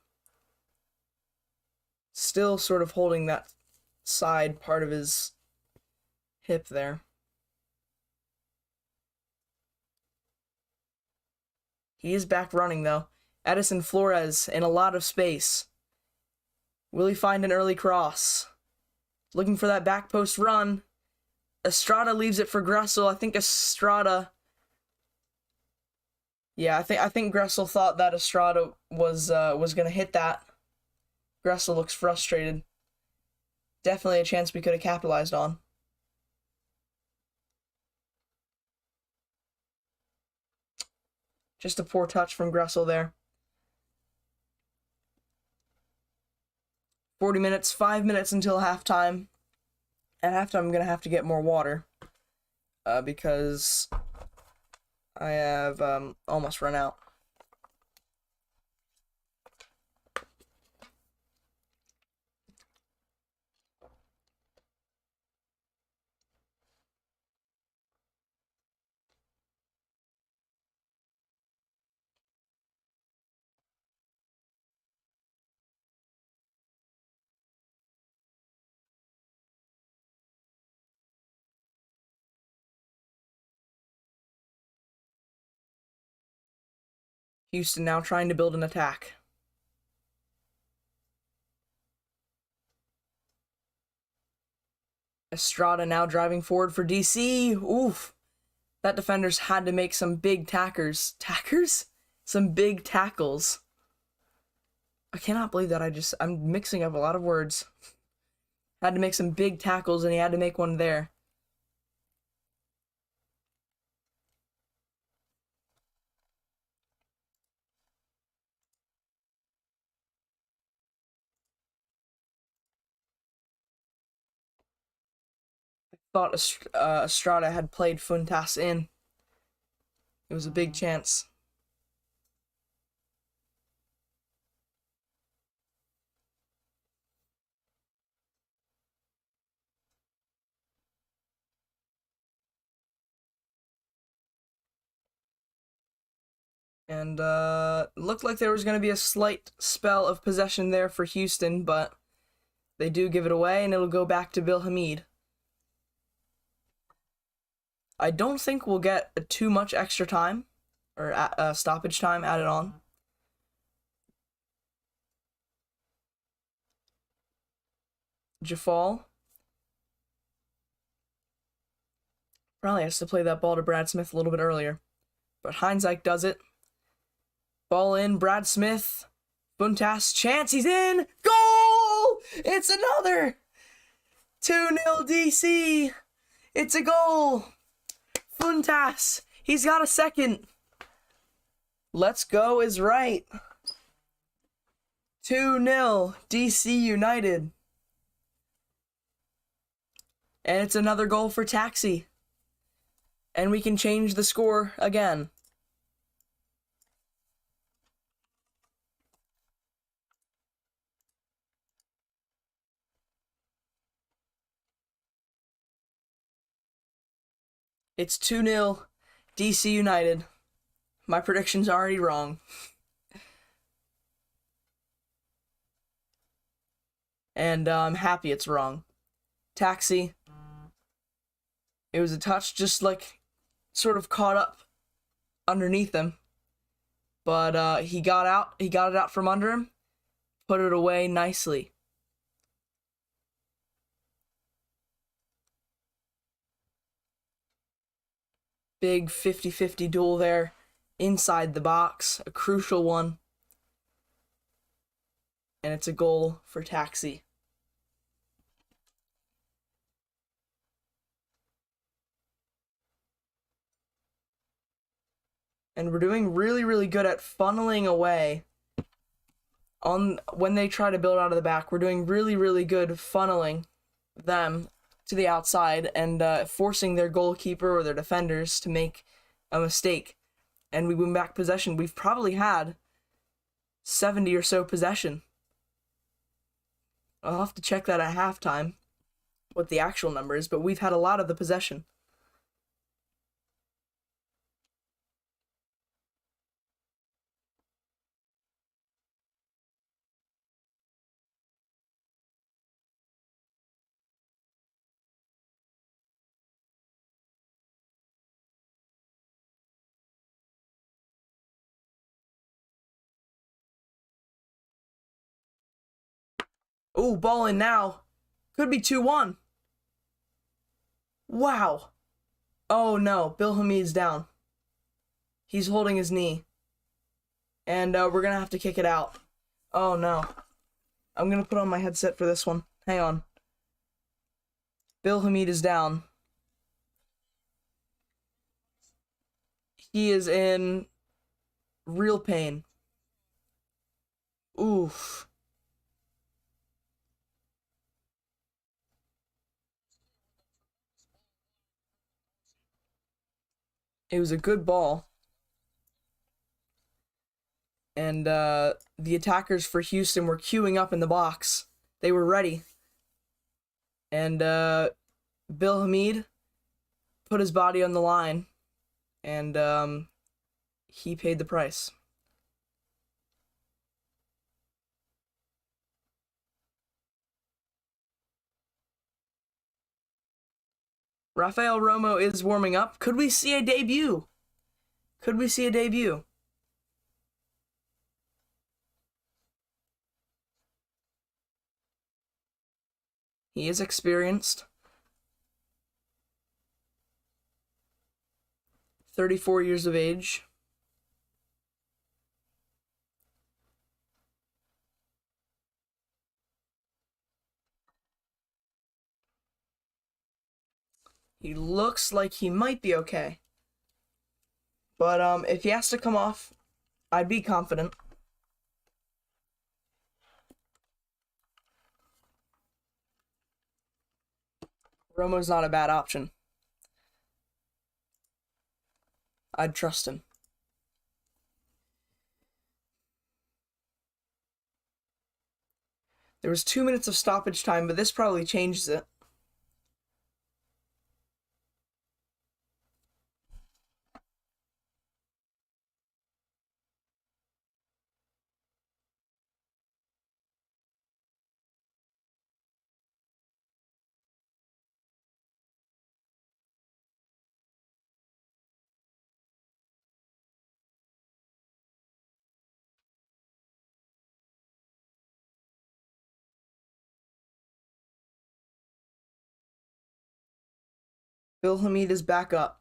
Still sort of holding that side part of his hip there. He is back running, though. Edison Flores in a lot of space. Will he find an early cross? Looking for that back post run. Estrada leaves it for Gressel. I think Estrada... Yeah, I think Gressel thought that Estrada was gonna hit that. Gressel looks frustrated. Definitely a chance we could have capitalized on. Just a poor touch from Gressel there. 40 minutes, 5 minutes until halftime. At halftime, I'm going to have to get more water. Because I have almost run out. Houston now trying to build an attack. Estrada now driving forward for DC. Oof. That defender's had to make some big tackers. Tackers? Some big tackles. I cannot believe that I'm mixing up a lot of words. Had to make some big tackles, and he had to make one there. I thought Estrada had played Funtas in. It was a big chance. And looked like there was going to be a slight spell of possession there for Houston, but they do give it away, and it'll go back to Bill Hamid. I don't think we'll get too much extra time, or stoppage time added on. Jafal probably has to play that ball to Brad Smith a little bit earlier. But Heinzike does it. Ball in, Brad Smith. Buntas, chance, he's in! Goal! It's another! 2-0 DC. It's a goal. Funtas. He's got a second. Let's go is right. 2-0 DC United. And it's another goal for Taxi. And we can change the score again. It's 2-0 DC United. My prediction's already wrong. And I'm happy it's wrong. Taxi. It was a touch just like sort of caught up underneath him. But he got it out from under him, put it away nicely. Big 50-50 duel there inside the box, a crucial one. And it's a goal for Taxi. And we're doing really, really good at funneling away on when they try to build out of the back. We're doing really, really good funneling them to the outside and forcing their goalkeeper or their defenders to make a mistake. And we win back possession. We've probably had 70 or so possession. I'll have to check that at halftime, what the actual number is, but we've had a lot of the possession. Ooh, ball in now. Could be 2-1. Wow. Oh no, Bill Hamid's down. He's holding his knee. And we're going to have to kick it out. Oh no. I'm going to put on my headset for this one. Hang on. Bill Hamid is down. He is in real pain. Oof. It was a good ball. And the attackers for Houston were queuing up in the box. They were ready. And Bill Hamid put his body on the line. And he paid the price. Rafael Romo is warming up. Could we see a debut? Could we see a debut? He is experienced. 34 years of age. He looks like he might be okay. But if he has to come off, I'd be confident. Romo's not a bad option. I'd trust him. There was 2 minutes of stoppage time, but this probably changes it. Bill Hamid is back up.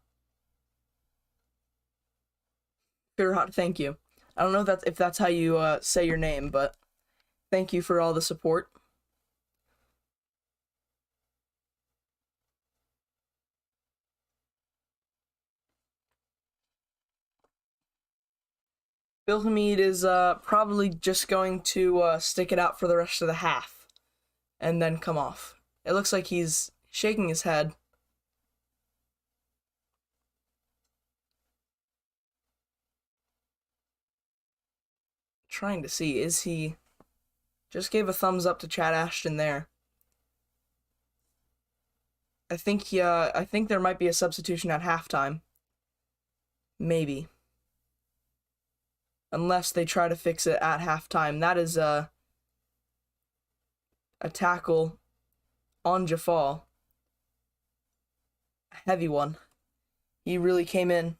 Firhat, thank you. I don't know if that's how you say your name, but thank you for all the support. Wilhelmid is probably just going to stick it out for the rest of the half and then come off. It looks like he's shaking his head. Trying to see, is he... Just gave a thumbs up to Chad Ashton there. I think there might be a substitution at halftime. Maybe. Unless they try to fix it at halftime. That is a tackle on Jafal. A heavy one. He really came in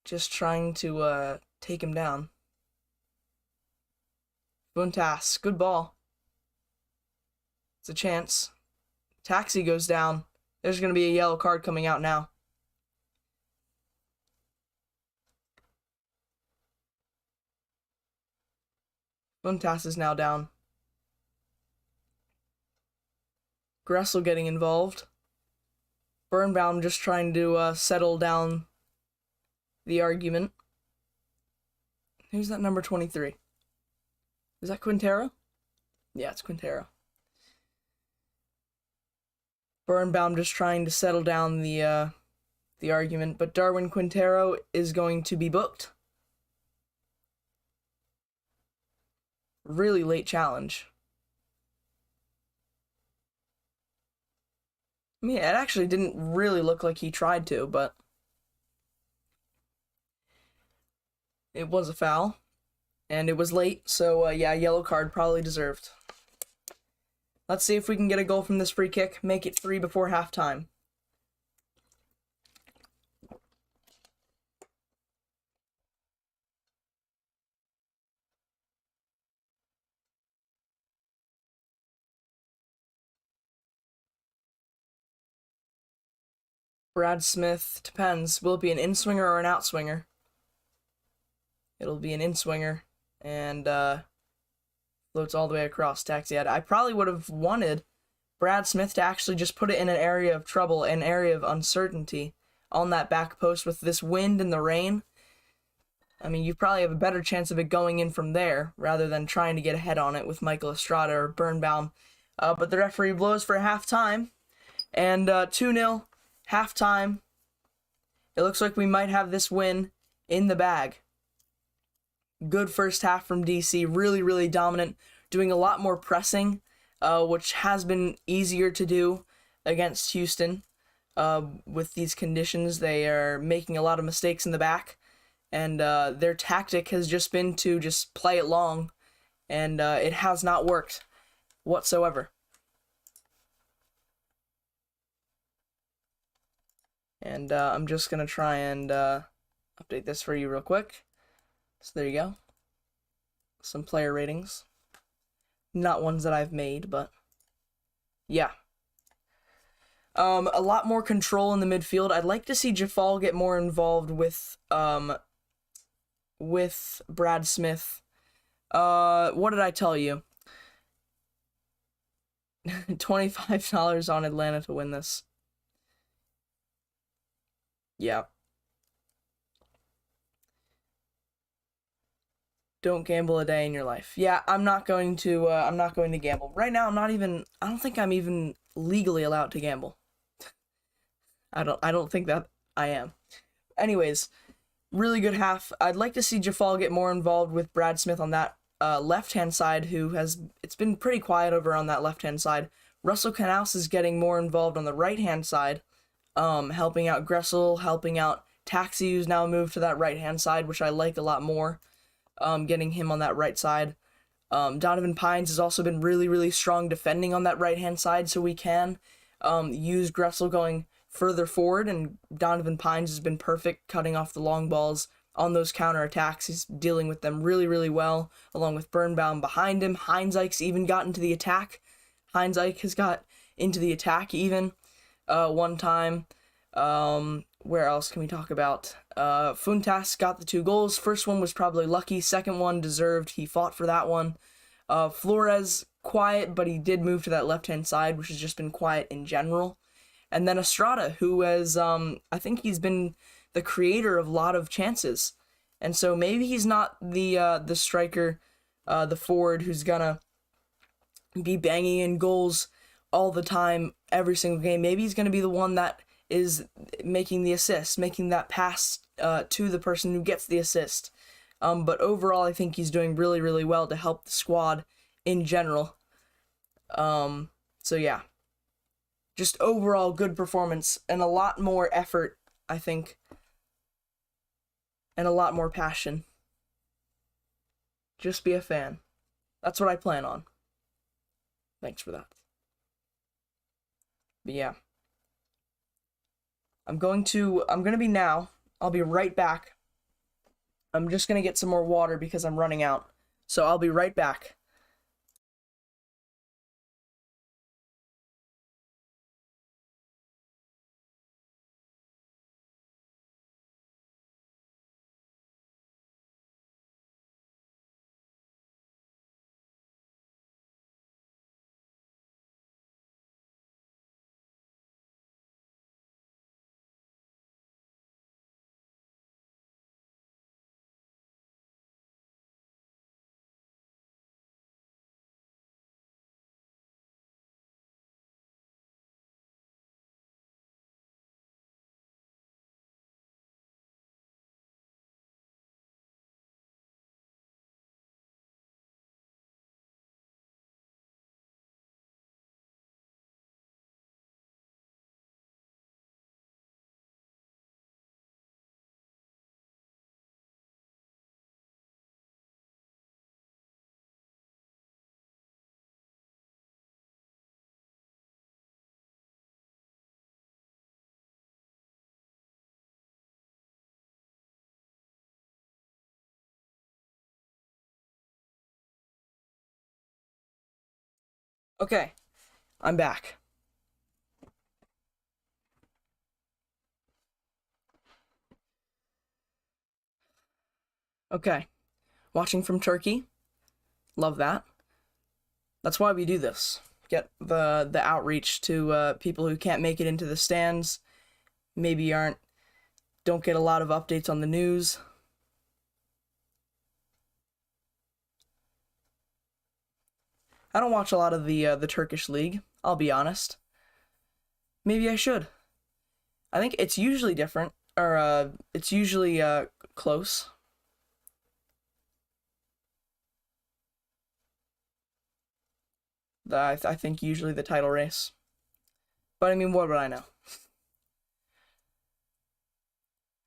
just trying to take him down. Buntas, good ball. It's a chance. Taxi goes down. There's going to be a yellow card coming out now. Buntas is now down. Gressel getting involved. Birnbaum just trying to settle down the argument. Who's that number 23? Is that Quintero? Yeah, it's Quintero. Birnbaum just trying to settle down the argument, but Darwin Quintero is going to be booked. Really late challenge. I mean, it actually didn't really look like he tried to, but it was a foul, and it was late, so yeah, yellow card probably deserved. Let's see if we can get a goal from this free kick, make it 3 before halftime. Brad Smith, depends. Will it be an in-swinger or an out-swinger? It'll be an in-swinger, and floats all the way across. Taxi head. I probably would have wanted Brad Smith to actually just put it in an area of trouble, an area of uncertainty on that back post with this wind and the rain. I mean, you probably have a better chance of it going in from there rather than trying to get ahead on it with Michael Estrada or Birnbaum. But the referee blows for halftime, and 2-0. Halftime. It looks like we might have this win in the bag. Good first half from DC. Really, really dominant. Doing a lot more pressing, which has been easier to do against Houston. With these conditions, they are making a lot of mistakes in the back. And their tactic has just been to just play it long. And it has not worked whatsoever. And I'm just going to try and update this for you real quick. So there you go. Some player ratings. Not ones that I've made, but yeah. A lot more control in the midfield. I'd like to see Jafal get more involved with Brad Smith. What did I tell you? $25 on Atlanta to win this. Yeah. Don't gamble a day in your life. Yeah, I'm not going to gamble. Right now, I don't think I'm even legally allowed to gamble. I don't think that I am. Anyways, really good half. I'd like to see Jafal get more involved with Brad Smith on that left-hand side, it's been pretty quiet over on that left-hand side. Russell Canals is getting more involved on the right-hand side, helping out Gressel, helping out Taxi, who's now moved to that right-hand side, which I like a lot more, getting him on that right side. Donovan Pines has also been really, really strong defending on that right-hand side, so we can use Gressel going further forward, and Donovan Pines has been perfect cutting off the long balls on those counterattacks. He's dealing with them really, really well, along with Birnbaum behind him. Heinzeich's even got into the attack. Heinzeich has got into the attack even one time. Where else can we talk about? Funtas got the 2 goals. First one was probably lucky. Second one deserved. He fought for that one. Flores, quiet, but he did move to that left-hand side, which has just been quiet in general. And then Estrada, who has, I think he's been the creator of a lot of chances. And so maybe he's not the striker, the forward who's gonna be banging in goals all the time, every single game. Maybe he's gonna be the one that is making the assist, making that pass to the person who gets the assist. But overall, I think he's doing really, really well to help the squad in general. So yeah, just overall good performance and a lot more effort, I think, and a lot more passion. Just be a fan. That's what I plan on. Thanks for that. But yeah. I'm gonna be now. I'll be right back. I'm just gonna get some more water because I'm running out. So I'll be right back. Okay, I'm back. Okay, watching from Turkey. Love that. That's why we do this. Get the outreach to people who can't make it into the stands, maybe don't get a lot of updates on the news. I don't watch a lot of the Turkish league, I'll be honest. Maybe I should. I think it's usually different, or it's usually close. I think usually the title race. But I mean, what would I know?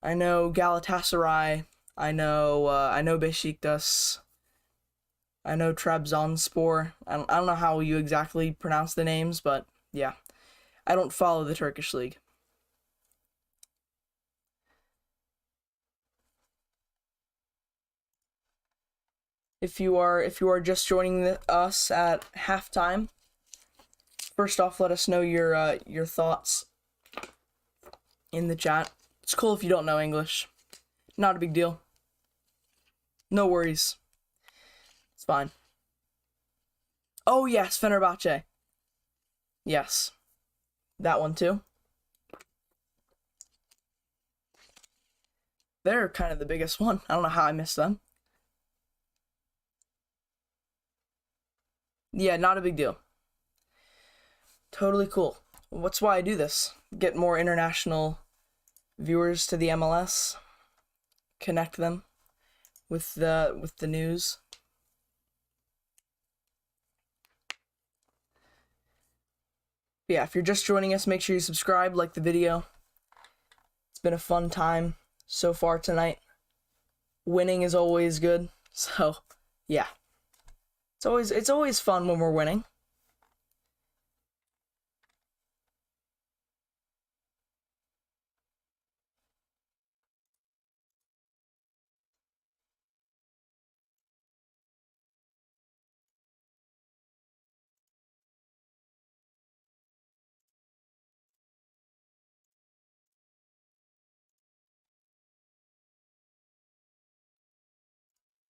I know Galatasaray. I know Besiktas. I know Trabzonspor. I don't know how you exactly pronounce the names, but yeah. I don't follow the Turkish league. If you are just joining us at halftime, first off, let us know your thoughts in the chat. It's cool if you don't know English. Not a big deal. No worries. It's fine. Oh yes, Fenerbahce. Yes. That one too. They're kind of the biggest one. I don't know how I missed them. Yeah, not a big deal. Totally cool. That's why I do this. Get more international viewers to the MLS. Connect them with the news. But yeah, if you're just joining us, make sure you subscribe, like the video. It's been a fun time so far tonight. Winning is always good. So, yeah. It's always fun when we're winning.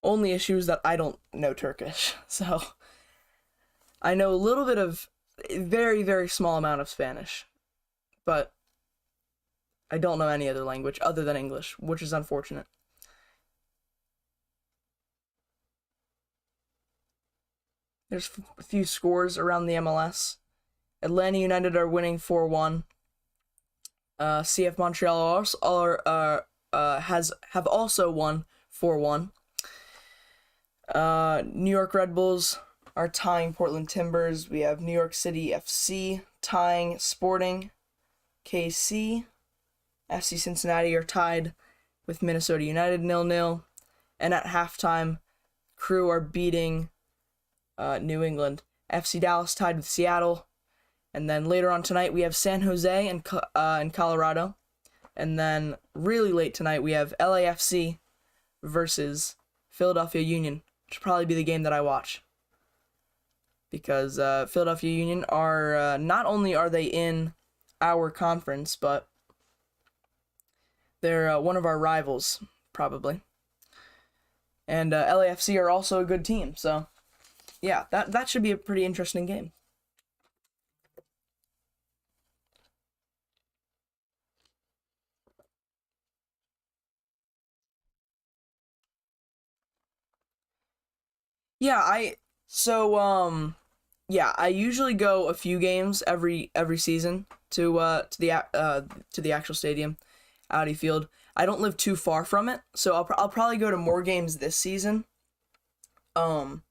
Only issue is that I don't know Turkish. So, I know a little bit of very, very small amount of Spanish. But I don't know any other language other than English, which is unfortunate. There's a few scores around the MLS. Atlanta United are winning 4-1. CF Montreal have also won 4-1. New York Red Bulls are tying Portland Timbers. We have New York City FC tying Sporting KC. FC Cincinnati are tied with Minnesota United 0-0. And at halftime, Crew are beating New England. FC Dallas tied with Seattle. And then later on tonight, we have San Jose and Colorado. And then really late tonight, we have LAFC versus Philadelphia Union, which will probably be the game that I watch. Because Philadelphia Union are, not only are they in our conference, but they're one of our rivals, probably. And LAFC are also a good team, so yeah, that should be a pretty interesting game. Yeah, I usually go a few games every season to the actual stadium, Audi Field. I don't live too far from it, so I'll probably go to more games this season. But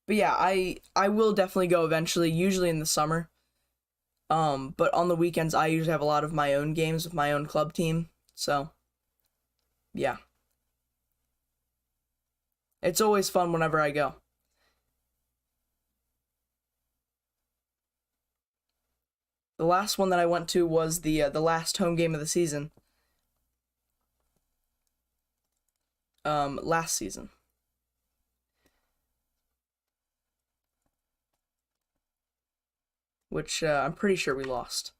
yeah, I will definitely go eventually, usually in the summer. But on the weekends I usually have a lot of my own games with my own club team. So, yeah. It's always fun whenever I go. The last one that I went to was the last home game of the season. Last season. Which I'm pretty sure we lost.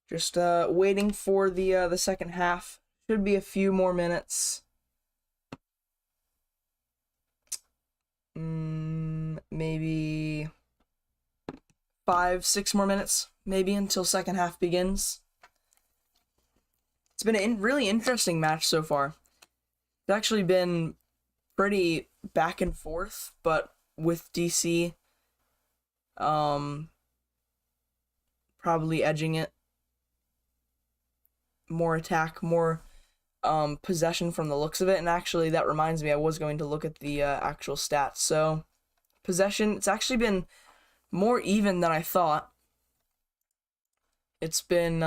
Just waiting for the second half. Should be a few more minutes. Maybe 5-6 more minutes, maybe, until second half begins. It's been a really interesting match so far. It's actually been pretty back and forth, but with DC probably edging it. More attack, more possession from the looks of it. And actually, that reminds me, I was going to look at the actual stats. So, possession, it's actually been more even than I thought. It's been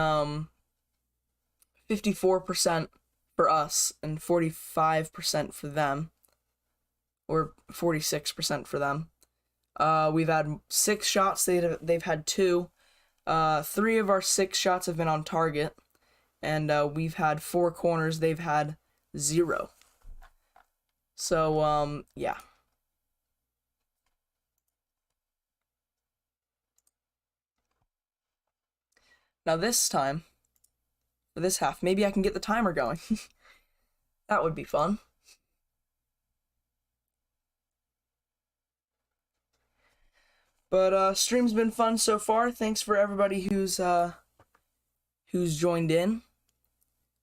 54% for us and 45% for them. Or 46% for them. We've had 6 shots, they've had 2. 3 of our 6 shots have been on target. And we've had 4 corners, they've had 0. So, yeah. Now this time, for this half, maybe I can get the timer going. That would be fun. But stream's been fun so far. Thanks for everybody who's joined in.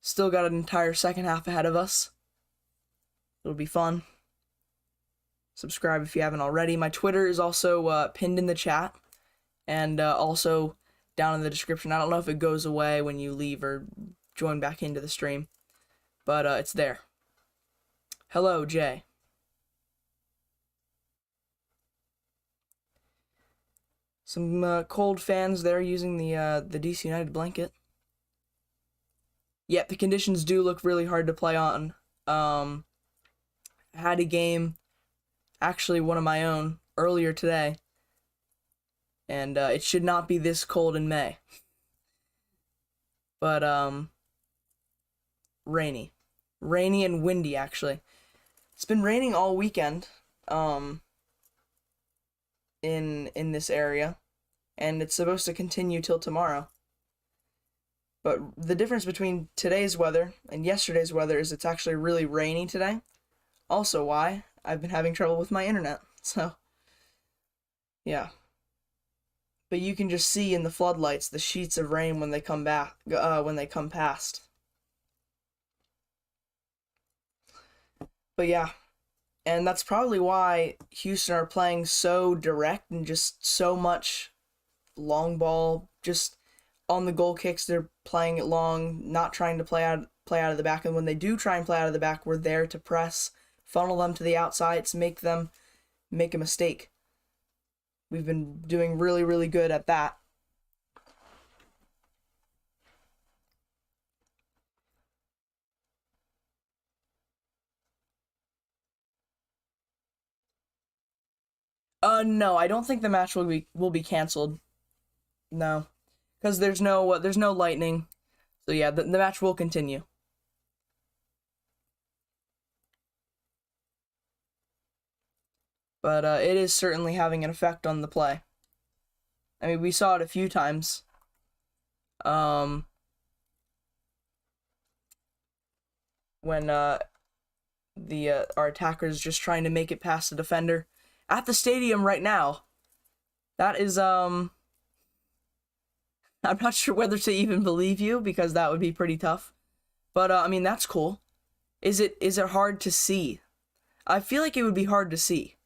Still got an entire second half ahead of us. It'll be fun. Subscribe if you haven't already. My Twitter is also pinned in the chat, and also down in the description. I don't know if it goes away when you leave or join back into the stream, but it's there. Hello, Jay. Some cold fans there using the DC United blanket. Yep, the conditions do look really hard to play on. I had a game, actually one of my own, earlier today, and it should not be this cold in May. But rainy and windy, actually. It's been raining all weekend in this area, and it's supposed to continue till tomorrow. But the difference between today's weather and yesterday's weather is it's actually really rainy today. Also why I've been having trouble with my internet. So Yeah. But you can just see in the floodlights the sheets of rain when they come back, when they come past. But yeah, and that's probably why Houston are playing so direct and just so much long ball, just on the goal kicks. They're playing it long, not trying to play out of the back. And when they do try and play out of the back, we're there to press, funnel them to the outsides, make them make a mistake. We've been doing really, really good at that. No, I don't think the match will be canceled. No, because there's no lightning. So yeah, the match will continue. But it is certainly having an effect on the play. I mean, we saw it a few times. Um, when the our attackers just trying to make it past the defender at the stadium right now. That is I'm not sure whether to even believe you because that would be pretty tough. But I mean that's cool. Is it hard to see? I feel like it would be hard to see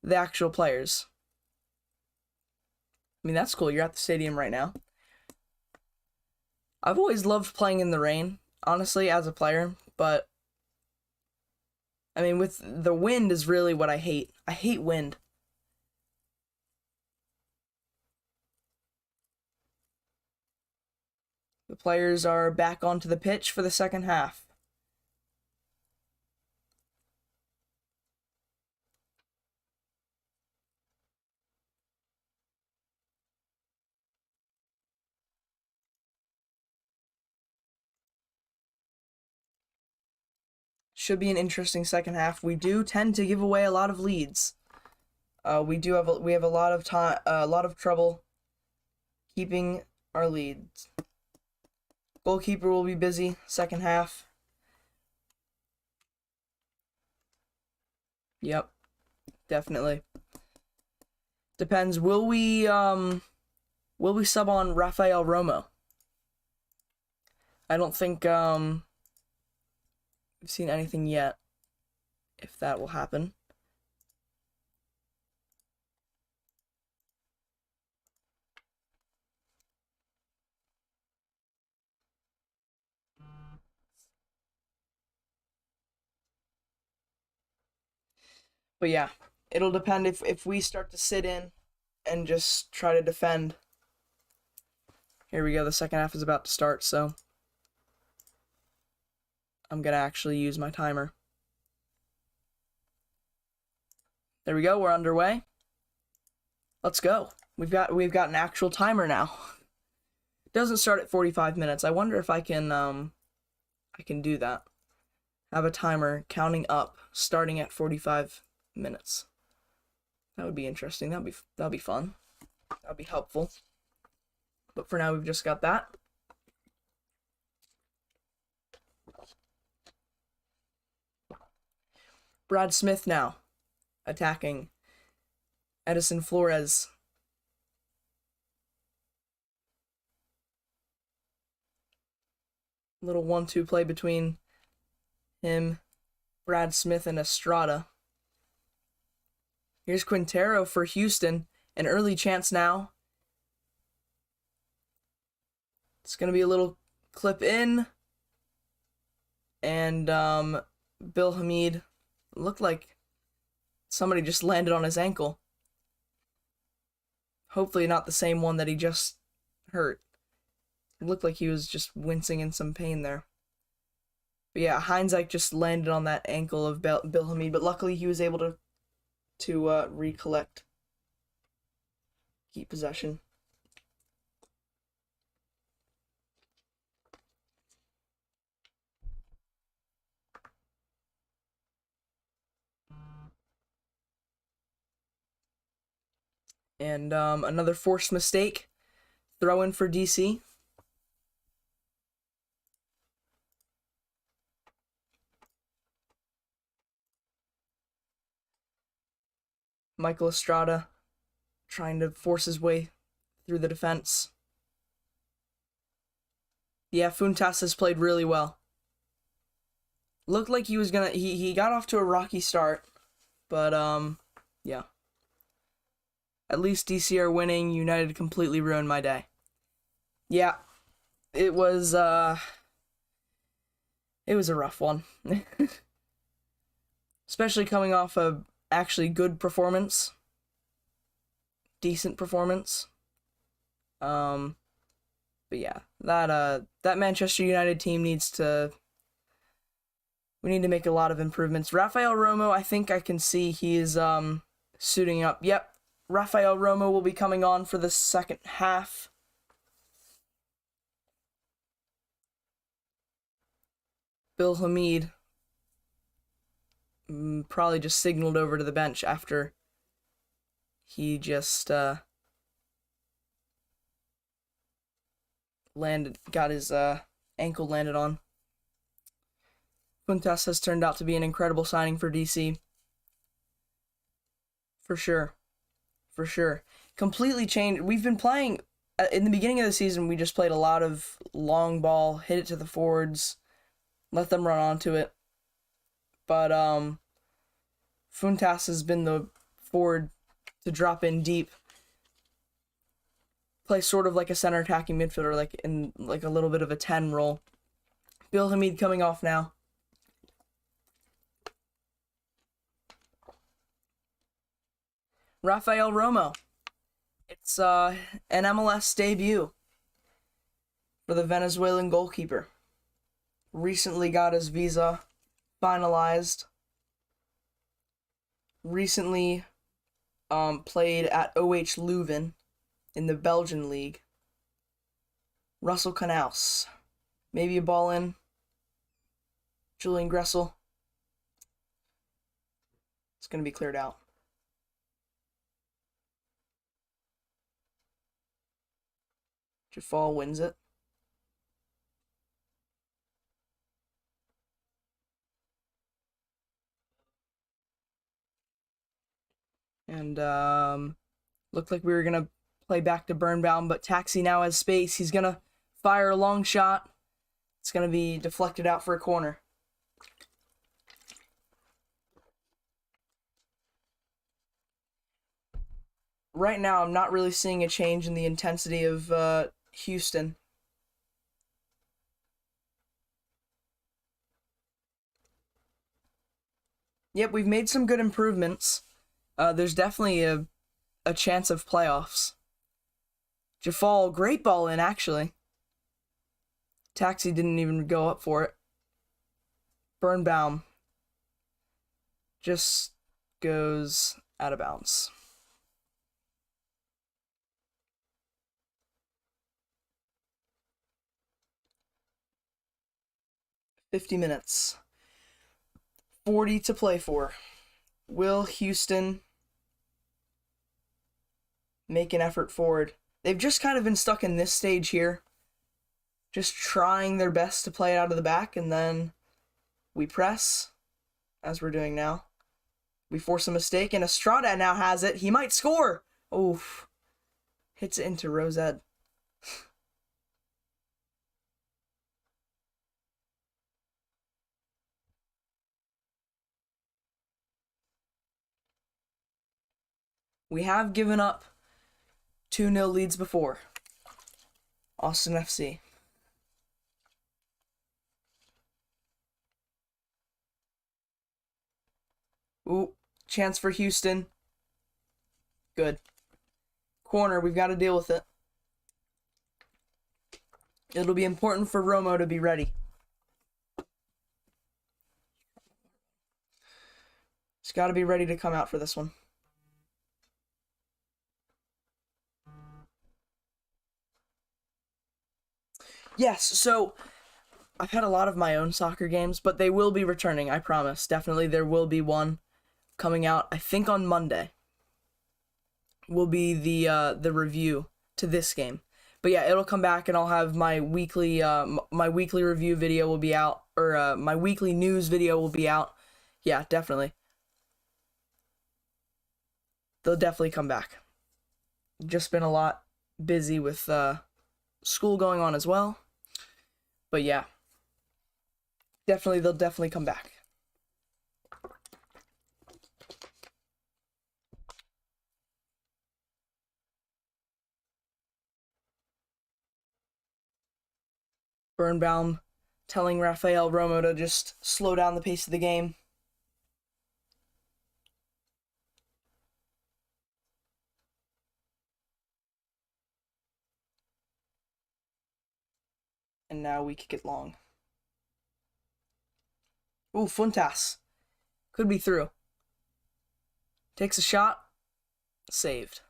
the actual players. I mean that's cool. You're at the stadium right now. I've always loved playing in the rain, honestly, as a player, but I mean with the wind is really what I hate. I hate wind. The players are back onto the pitch for the second half. Should be an interesting second half. We do tend to give away a lot of leads. We have a lot of time, a lot of trouble keeping our leads. Goalkeeper will be busy second half. Yep, definitely. Depends. Will we sub on Rafael Romo? I don't think we've seen anything yet. If that will happen. But yeah, it'll depend if we start to sit in and just try to defend. Here we go. The second half is about to start, so I'm gonna actually use my timer. There we go. We're underway. Let's go. We've got an actual timer now. It doesn't start at 45 minutes. I wonder if I can do that. Have a timer counting up starting at 45 minutes. That would be interesting. That'd be fun. That'd be helpful. But for now we've just got that. Brad Smith now attacking Edison Flores. Little 1-2 play between him, Brad Smith, and Estrada. Here's Quintero for Houston. An early chance now. It's going to be a little clip in. And Bill Hamid looked like somebody just landed on his ankle. Hopefully not the same one that he just hurt. It looked like he was just wincing in some pain there. But yeah, Heinzike just landed on that ankle of Bill Hamid, but luckily he was able to recollect, keep possession. And another forced mistake. Throw in for DC. Michael Estrada trying to force his way through the defense. Yeah, Funtas has played really well. Looked like he was gonna... He got off to a rocky start, but, yeah. At least DC are winning. United completely ruined my day. Yeah, it was a rough one. Especially coming off a actually good performance. Decent performance. But yeah, that Manchester United team needs to... We need to make a lot of improvements. Rafael Romo, I think I can see he is suiting up. Yep, Rafael Romo will be coming on for the second half. Bill Hamid probably just signaled over to the bench after he just got his ankle landed on. Funtas has turned out to be an incredible signing for DC. For sure. For sure. Completely changed. We've been playing, in the beginning of the season, we just played a lot of long ball, hit it to the forwards, let them run onto it. But Funtas has been the forward to drop in deep. Play sort of like a center attacking midfielder, like in like a little bit of a 10 role. Bill Hamid coming off now. Rafael Romo. It's an MLS debut for the Venezuelan goalkeeper. Recently got his visa finalized. Recently played at OH Leuven in the Belgian league. Russell Canaus. Maybe a ball in. Julian Gressel. It's going to be cleared out. Jafal wins it. And looked like we were going to play back to Birnbaum, but Taxi now has space. He's going to fire a long shot. It's going to be deflected out for a corner. Right now, I'm not really seeing a change in the intensity of Houston. Yep, we've made some good improvements. There's definitely a chance of playoffs. Jafal, great ball in, actually. Taxi didn't even go up for it. Birnbaum just goes out of bounds. $50 minutes. 40 to play for. Will Houston make an effort forward? They've just kind of been stuck in this stage here. Just trying their best to play it out of the back, and then we press, as we're doing now. We force a mistake, and Estrada now has it. He might score! Oof. Hits it into Rosette. We have given up 2-0 leads before. Austin FC. Ooh, chance for Houston. Good. Corner, we've got to deal with it. It'll be important for Romo to be ready. He's got to be ready to come out for this one. Yes, so I've had a lot of my own soccer games, but they will be returning, I promise. Definitely there will be one coming out, I think on Monday. Will be the review to this game. But yeah, it'll come back and I'll have my weekly review video will be out, or my weekly news video will be out. Yeah, definitely. they'll definitely come back. Just been a lot busy with school going on as well. But yeah, they'll definitely come back. Birnbaum telling Rafael Romo to just slow down the pace of the game. And now we kick it long. Ooh, Funtas. Could be through. Takes a shot. Saved.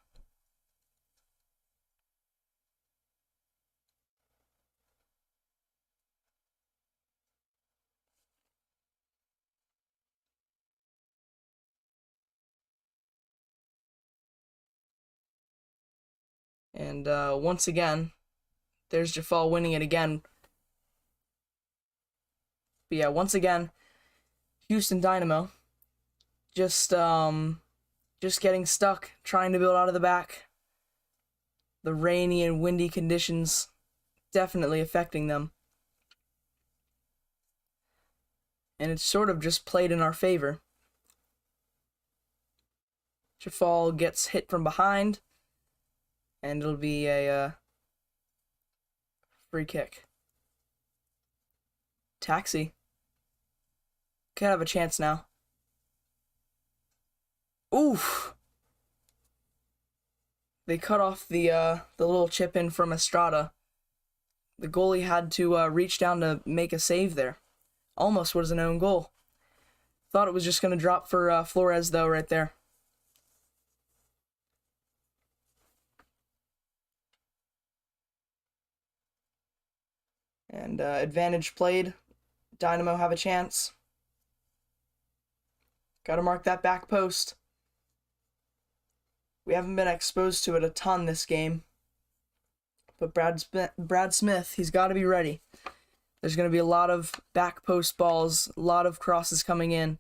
And once again, there's Jafal winning it again. But yeah, once again, Houston Dynamo just getting stuck, trying to build out of the back. The rainy and windy conditions definitely affecting them. And it's sort of just played in our favor. Jafal gets hit from behind, and it'll be a free kick. Taxi. Could have a chance now. Oof! They cut off the little chip in from Estrada. The goalie had to reach down to make a save there. Almost was an own goal. Thought it was just going to drop for Flores, though, right there. And advantage played. Dynamo have a chance. Gotta mark that back post. We haven't been exposed to it a ton this game. But Brad Smith, he's got to be ready. There's going to be a lot of back post balls, a lot of crosses coming in.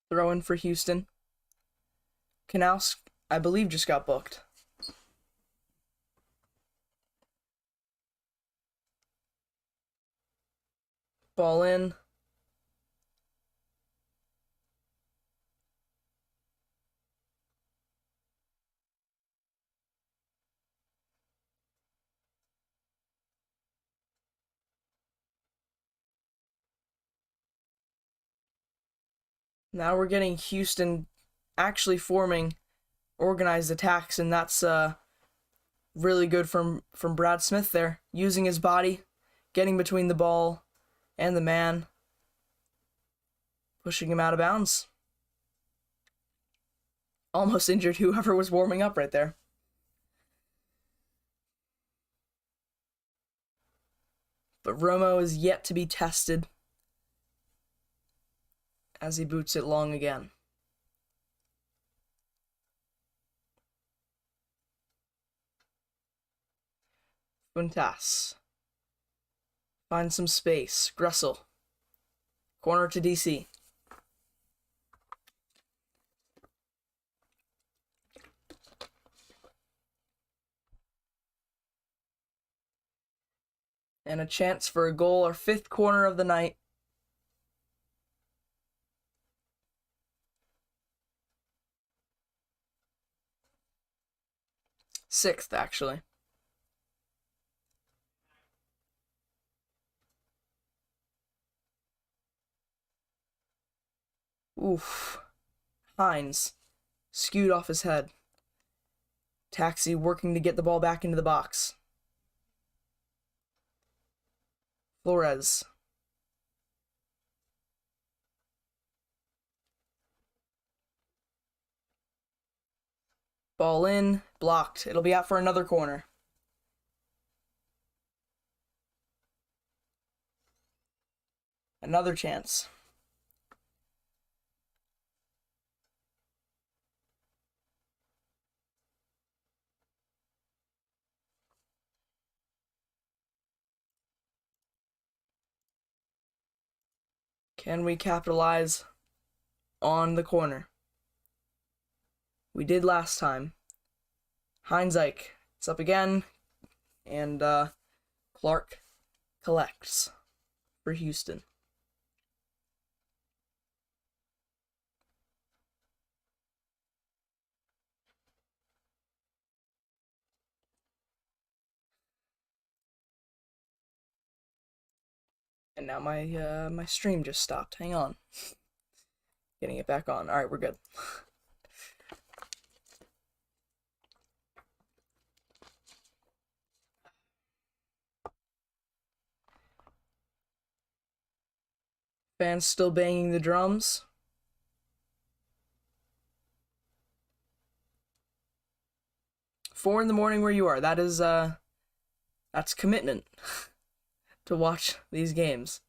Throw in for Houston. Knaus, I believe, just got booked. Ball in. Now we're getting Houston actually forming organized attacks, and that's really good from Brad Smith there, using his body, getting between the ball and the man, pushing him out of bounds. Almost injured whoever was warming up right there. But Romo is yet to be tested as he boots it long again. Funtas. Find some space. Gressel. Corner to DC. And a chance for a goal, our fifth corner of the night. Sixth, actually. Oof. Hines. Skewed off his head. Taxi working to get the ball back into the box. Flores. Ball in. Blocked. It'll be out for another corner. Another chance. Can we capitalize on the corner? We did last time. Heinzeich. It's up again. And Clark collects for Houston. And now my stream just stopped. Hang on. Getting it back on. Alright, we're good. Fans still banging the drums. Four in the morning where you are. That is that's commitment to watch these games.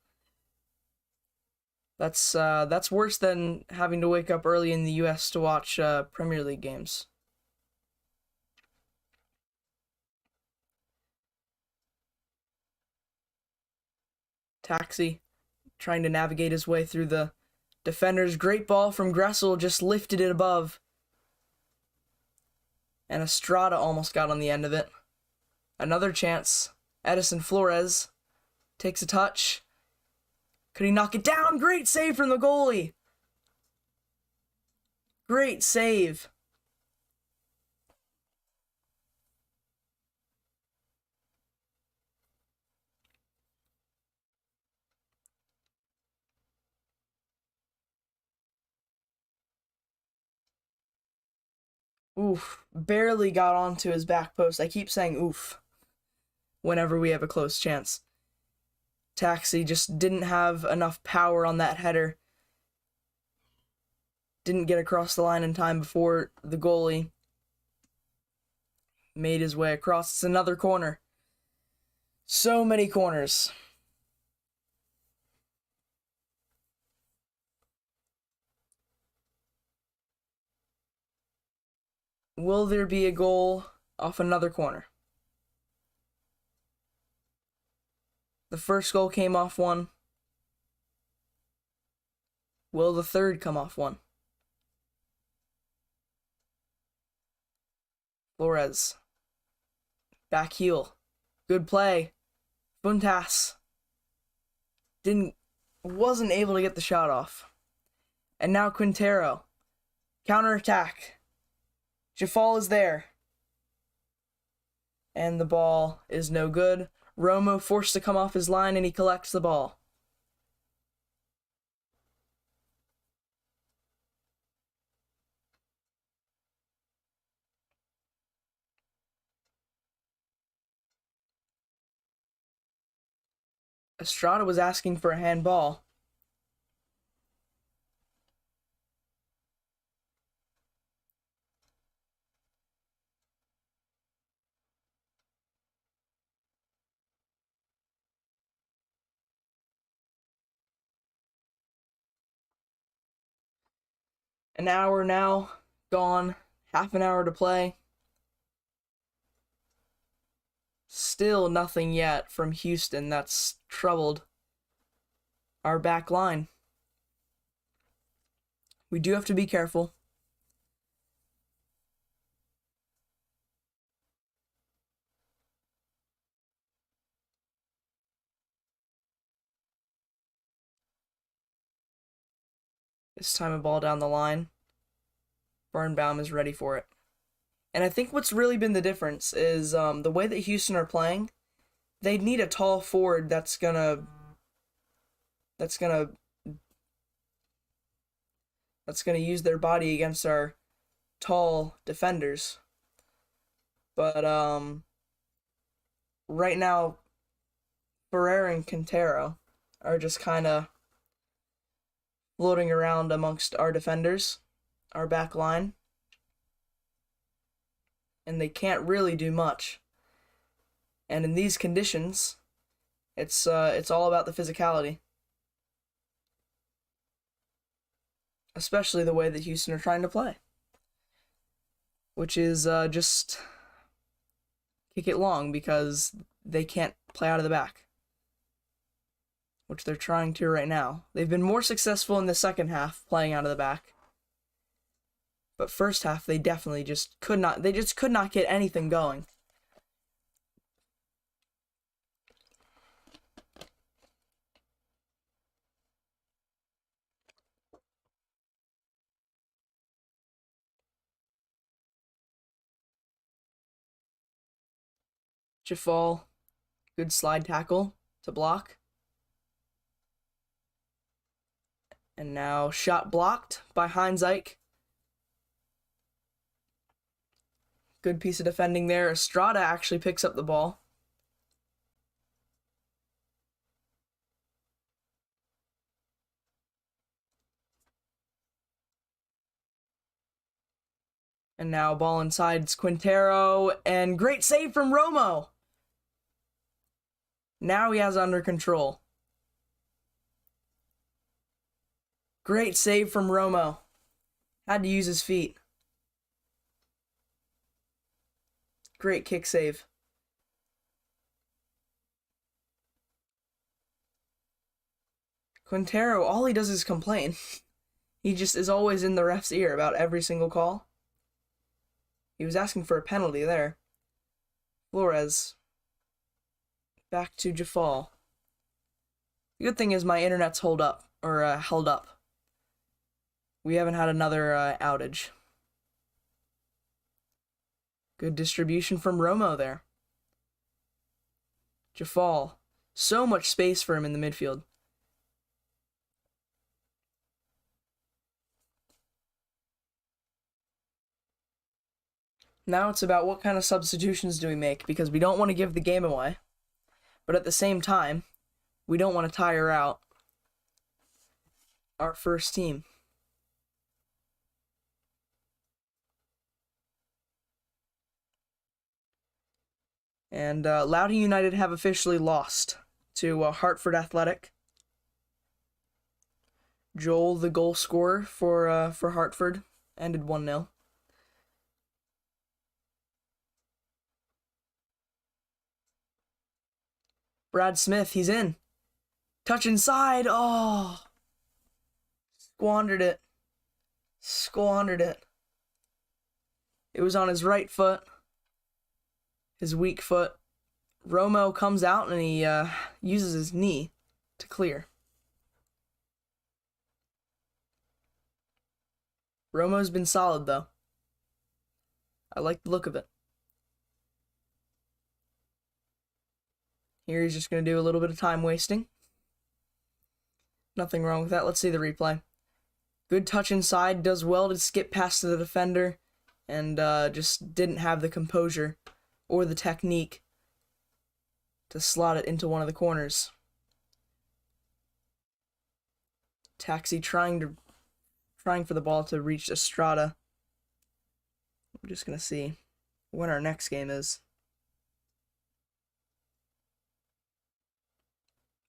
That's worse than having to wake up early in the US to watch Premier League games. Taxi trying to navigate his way through the defenders. Great ball from Gressel, just lifted it above. And Estrada almost got on the end of it. Another chance. Edison Flores takes a touch. Could he knock it down? Great save from the goalie. Great save. Oof. Barely got onto his back post. I keep saying oof whenever we have a close chance. Taxi just didn't have enough power on that header. Didn't get across the line in time before the goalie made his way across. It's another corner. So many corners. Will there be a goal off another corner? The first goal came off one. Will the third come off one? Flores. Back heel. Good play. Buntas. Wasn't able to get the shot off. And now Quintero. Counterattack. Jafal is there. And the ball is no good. Romo forced to come off his line and he collects the ball. Estrada was asking for a handball. An hour now gone, half an hour to play. Still nothing yet from Houston. That's troubled our back line. We do have to be careful. This time a ball down the line. Birnbaum is ready for it. And I think what's really been the difference is the way that Houston are playing. They need a tall forward that's gonna use their body against our tall defenders. But right now, Ferrer and Quintero are just kind of floating around amongst our defenders, our back line. and they can't really do much. And in these conditions, it's all about the physicality. Especially the way that Houston are trying to play. Which is just kick it long because they can't play out of the back. Which they're trying to right now. They've been more successful in the second half playing out of the back. But first half they definitely just could not get anything going. Jafal, good slide tackle to block. And now shot blocked by Heinzeich. Good piece of defending there. Estrada actually picks up the ball. And now ball inside, it's Quintero, and great save from Romo. Now he has it under control. Great save from Romo. Had to use his feet. Great kick save. Quintero, all he does is complain. He just is always in the ref's ear about every single call. He was asking for a penalty there. Flores. Back to Jafal. The good thing is my internet's held up. We haven't had another outage. Good distribution from Romo there. Jafal. So much space for him in the midfield. Now it's about what kind of substitutions do we make, because we don't want to give the game away, but at the same time, we don't want to tire out our first team. And Loudoun United have officially lost to Hartford Athletic. Joel, the goal scorer for Hartford, ended 1-0. Brad Smith, he's in. Touch inside. Oh. Squandered it. It was on his right foot. His weak foot. Romo comes out and he uses his knee to clear. Romo's been solid, though. I like the look of it. Here he's just going to do a little bit of time wasting. Nothing wrong with that. Let's see the replay. Good touch inside. Does well to skip past the defender. And just didn't have the composure or the technique to slot it into one of the corners. Taxi trying for the ball to reach Estrada. I'm just going to see when our next game is.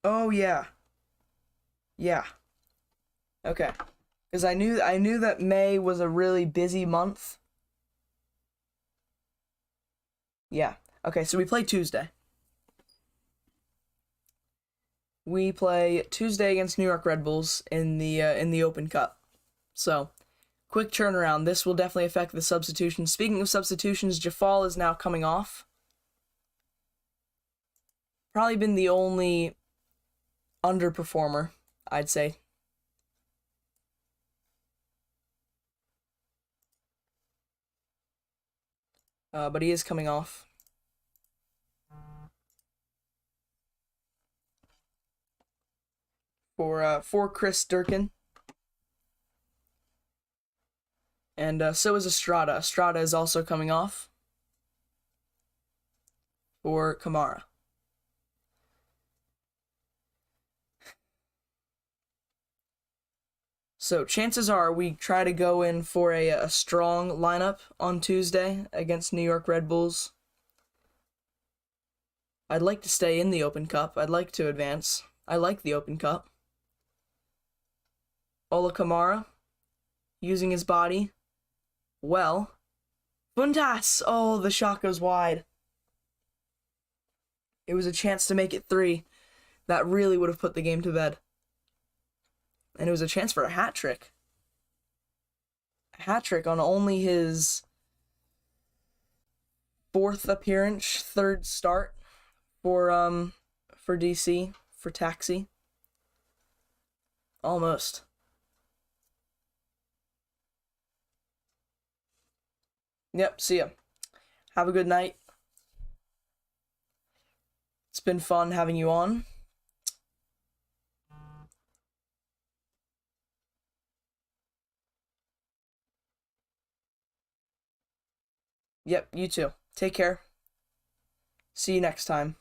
Oh, yeah. Yeah. Okay. Because I knew that May was a really busy month. Yeah. Okay, so we play Tuesday. We play Tuesday against New York Red Bulls in the Open Cup. So, quick turnaround. This will definitely affect the substitutions. Speaking of substitutions, Jafal is now coming off. Probably been the only underperformer, I'd say. But he is coming off. For Chris Durkin. And so is Estrada. Estrada is also coming off for Kamara. So chances are we try to go in for a strong lineup on Tuesday against New York Red Bulls. I'd like to stay in the Open Cup. I'd like to advance. I like the Open Cup. Ola Kamara, using his body well. Funtas! Oh, the shot goes wide. It was a chance to make it 3. That really would have put the game to bed. And it was a chance for a hat trick. A hat trick on only his 4th appearance, 3rd start for DC, for Taxi. Almost. Yep, see ya. Have a good night. It's been fun having you on. Yep, you too. Take care. See you next time.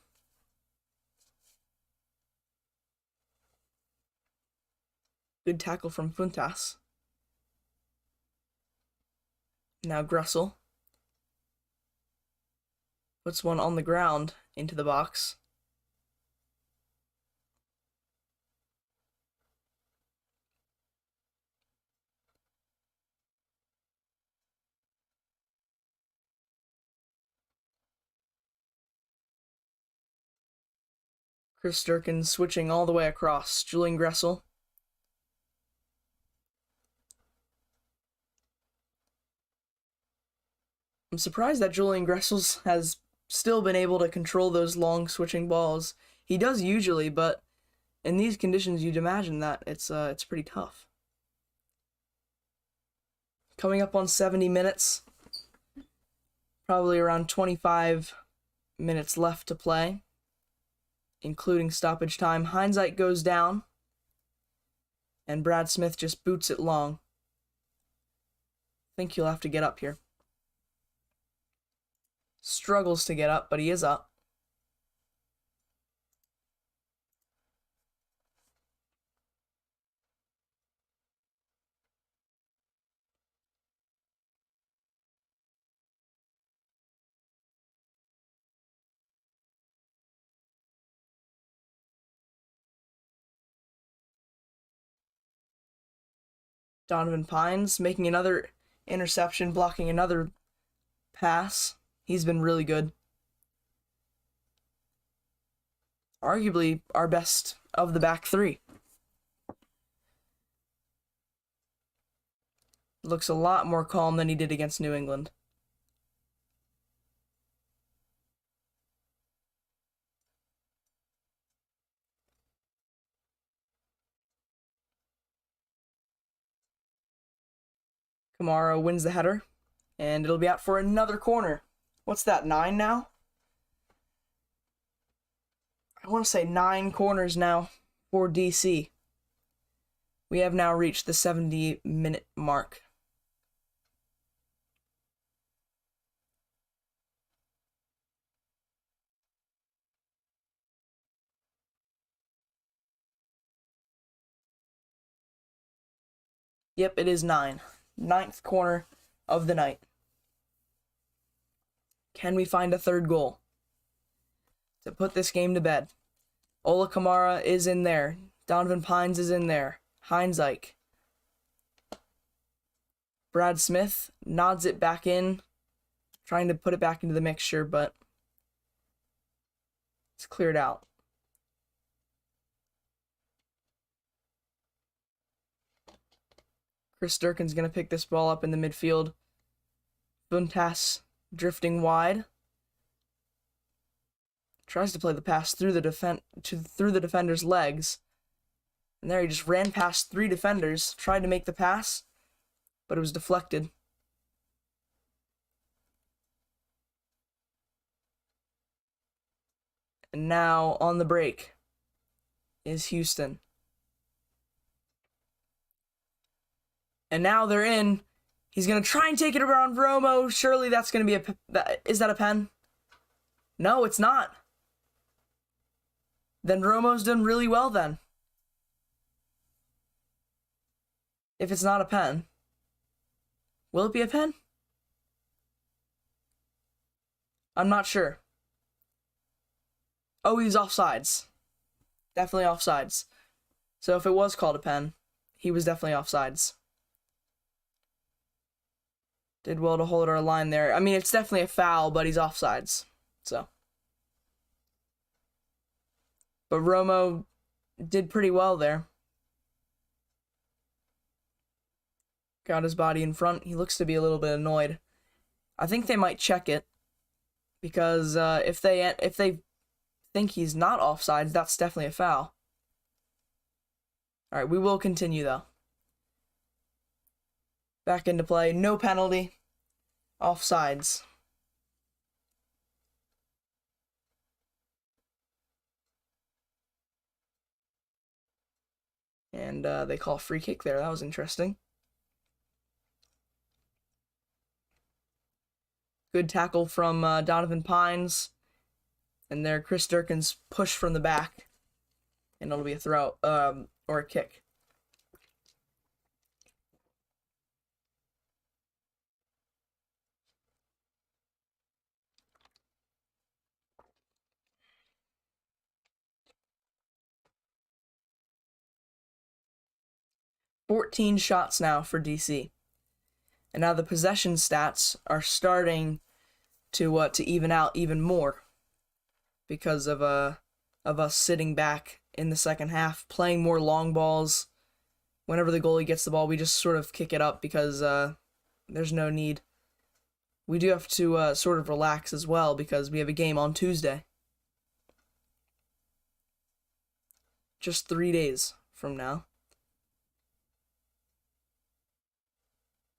Good tackle from Funtas. Now Gressel puts one on the ground into the box. Chris Durkin switching all the way across. Julian Gressel. I'm surprised that Julian Gressel has still been able to control those long switching balls. He does usually, but in these conditions, you'd imagine that it's pretty tough. Coming up on 70 minutes. Probably around 25 minutes left to play, including stoppage time. Hindsight goes down, and Brad Smith just boots it long. I think he'll have to get up here. Struggles to get up, but he is up. Donovan Pines making another interception, blocking another pass. He's been really good. Arguably our best of the back 3. Looks a lot more calm than he did against New England. Kamara wins the header, and it'll be out for another corner. What's that, 9 now? I want to say 9 corners now for DC. We have now reached the 70-minute mark. Yep, it is 9. 9th corner of the night. Can we find a 3rd goal to put this game to bed? Ola Kamara is in there. Donovan Pines is in there. Heinzeich. Brad Smith nods it back in, trying to put it back into the mixture, but it's cleared out. Chris Durkin's going to pick this ball up in the midfield. Buntas drifting wide. Tries to play the pass through the defender's legs. And there he just ran past 3 defenders, tried to make the pass, but it was deflected. And now on the break is Houston. And now they're in. He's going to try and take it around Romo. Surely that's going to be is that a pen? No, it's not. Then Romo's done really well then. If it's not a pen, will it be a pen? I'm not sure. Oh, he's offsides. Definitely offsides. So if it was called a pen, he was definitely offsides. Did well to hold our line there. I mean, it's definitely a foul, but he's offsides. So. But Romo did pretty well there. Got his body in front. He looks to be a little bit annoyed. I think they might check it, because if they think he's not offsides, that's definitely a foul. All right, we will continue though. Back into play. No penalty. Offsides. And they call a free kick there. That was interesting. Good tackle from Donovan Pines. And there, Chris Durkin's push from the back. And it'll be a throw, or a kick. "14 shots now for DC. And now the possession stats are starting to even out even more, because of us sitting back in the second half, playing more long balls. Whenever the goalie gets the ball, we just sort of kick it up, because there's no need. We do have to sort of relax as well, because we have a game on Tuesday. Just 3 days from now.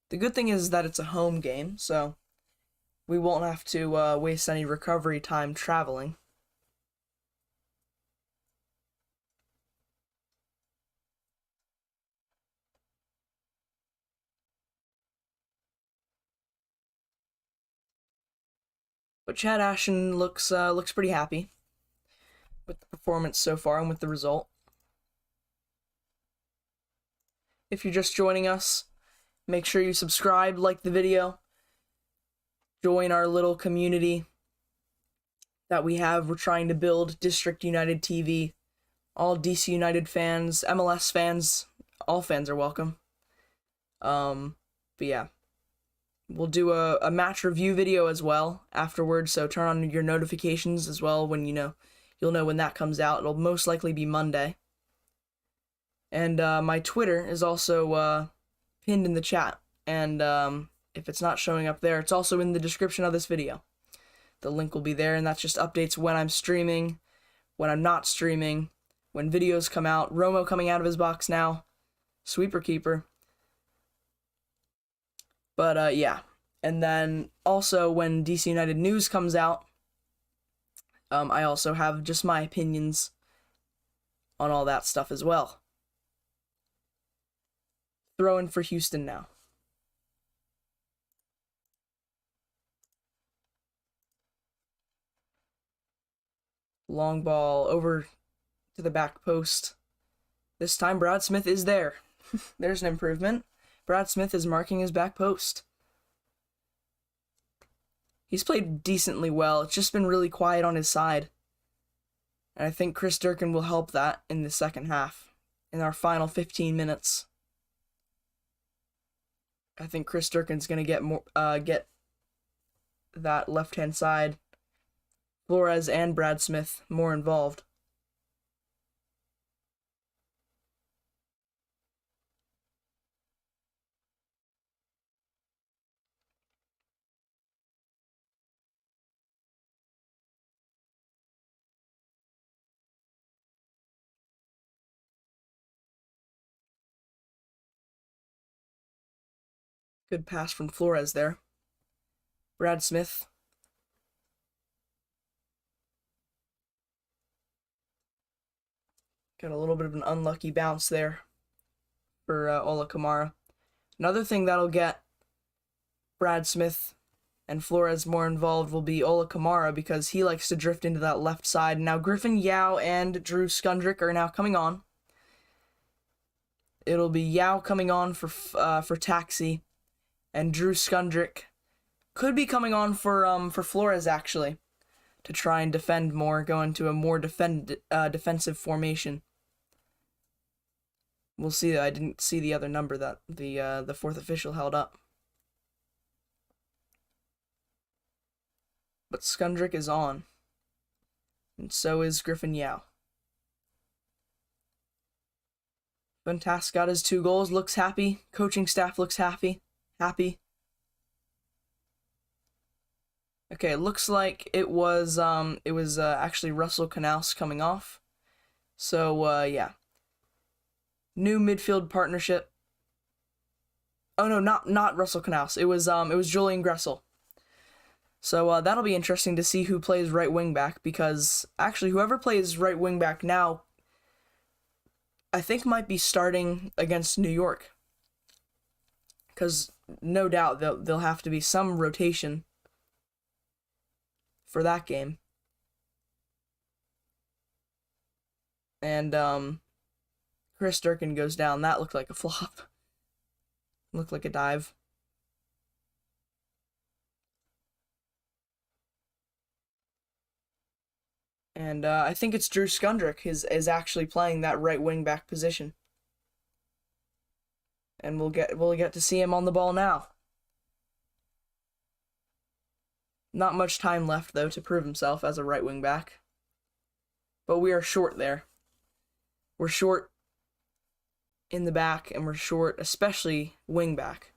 The good thing is that it's a home game, so we won't have to waste any recovery time traveling. But Chad Ashton looks pretty happy with the performance so far and with the result. If you're just joining us, make sure you subscribe, like the video, join our little community that we have. We're trying to build District United TV. All DC United fans, MLS fans, all fans are welcome. But yeah. We'll do a match review video as well afterwards, so turn on your notifications as well when you'll know when that comes out. It'll most likely be Monday. And my Twitter is also pinned in the chat, and if it's not showing up there, it's also in the description of this video. The link will be there, and that just updates when I'm streaming, when I'm not streaming, when videos come out. Romo coming out of his box now. Sweeper keeper. But yeah. And then also when DC United news comes out, I also have just my opinions on all that stuff as well. Throw in for Houston now. Long ball over to the back post. This time Brad Smith is there. There's an improvement. Brad Smith is marking his back post. He's played decently well. It's just been really quiet on his side. And I think Chris Durkin will help that in the second half. In our final 15 minutes. I think Chris Durkin's going to get that left-hand side, Flores and Brad Smith, more involved. Good pass from Flores there. Brad Smith. Got a little bit of an unlucky bounce there for Ola Kamara. Another thing that'll get Brad Smith and Flores more involved will be Ola Kamara, because he likes to drift into that left side. Now Griffin Yao and Drew Skundrick are now coming on. It'll be Yao coming on for Taxi, and Drew Skundrick could be coming on for Flores actually, to try and defend more, go into a more defensive formation. We'll see. I didn't see the other number that the fourth official held up. But Skundrick is on. And so is Griffin Yao. Fantastic got his 2 goals, looks happy. Coaching staff looks happy. Okay, it looks like it was actually Russell Knaus coming off. So yeah. New midfield partnership. Oh no, not Russell Knaus. It was Julian Gressel. So that'll be interesting to see who plays right wing back, because actually whoever plays right wing back now, I think might be starting against New York. Because no doubt there'll have to be some rotation for that game. And Chris Durkin goes down. That looked like a flop. Looked like a dive. And I think it's Drew Skundrick is actually playing that right wing back position. And we'll get to see him on the ball now. Not much time left though to prove himself as a right wing back. But we are short there. We're short in the back, and we're short especially wing back.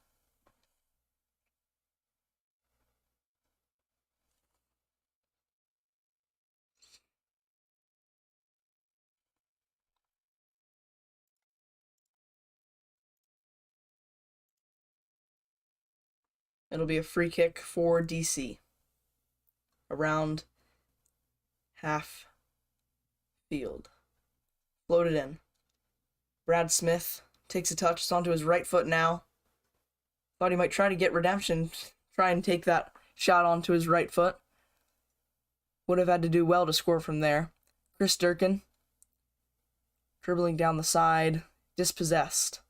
It'll be a free kick for DC. Around half field. Floated in. Brad Smith takes a touch. It's onto his right foot now. Thought he might try to get redemption. Try and take that shot onto his right foot. Would have had to do well to score from there. Chris Durkin. Dribbling down the side. Dispossessed.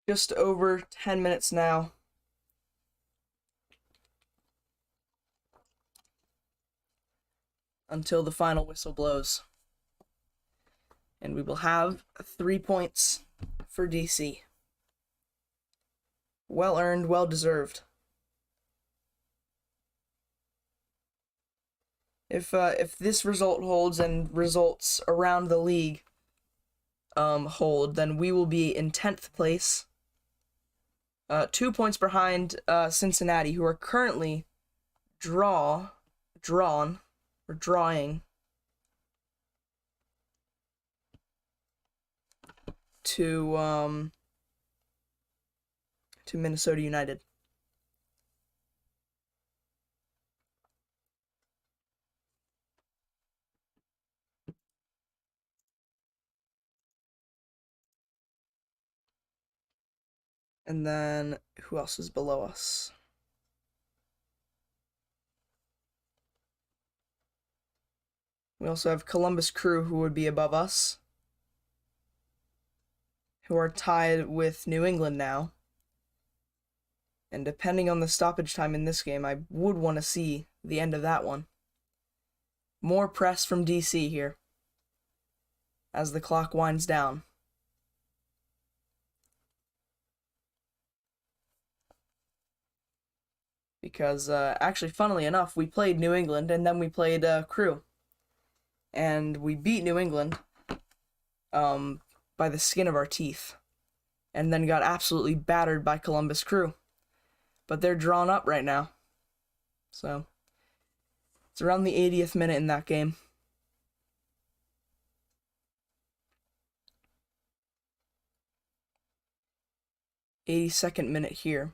Just over 10 minutes now. Until the final whistle blows. And we will have 3 points for DC. Well earned, well deserved. If this result holds and results around the league hold, then we will be in 10th place. 2 points behind Cincinnati, who are currently drawing to Minnesota United. And then who else is below us? We also have Columbus Crew, who would be above us, who are tied with New England now. And depending on the stoppage time in this game, I would want to see the end of that one. More press from DC here as the clock winds down. Because, actually, funnily enough, we played New England, and then we played Crew. And we beat New England by the skin of our teeth. And then got absolutely battered by Columbus Crew. But they're drawn up right now. So, it's around the 80th minute in that game. '82nd minute here.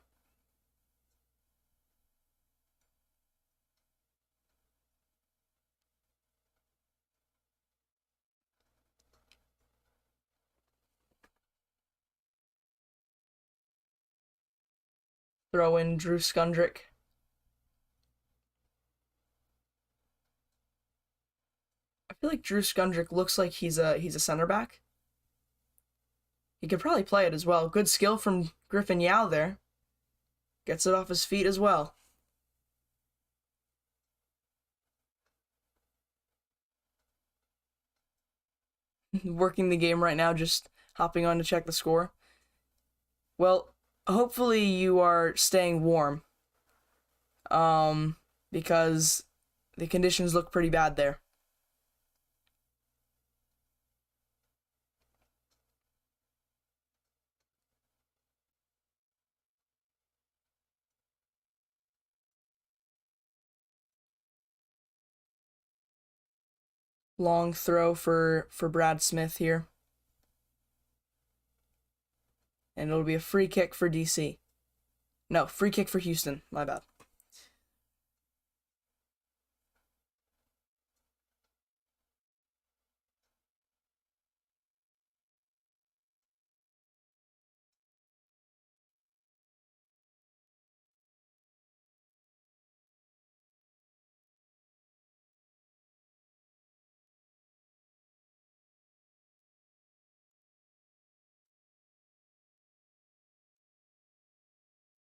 throw in Drew Skundrick. I feel like Drew Skundrick looks like he's a center back. He could probably play it as well. Good skill from Griffin Yao there. Gets it off his feet as well. Working the game right now, just hopping on to check the score. Well, hopefully you are staying warm. Because the conditions look pretty bad there. Long throw for Brad Smith here. And it'll be a free kick for DC. No, free kick for Houston. My bad.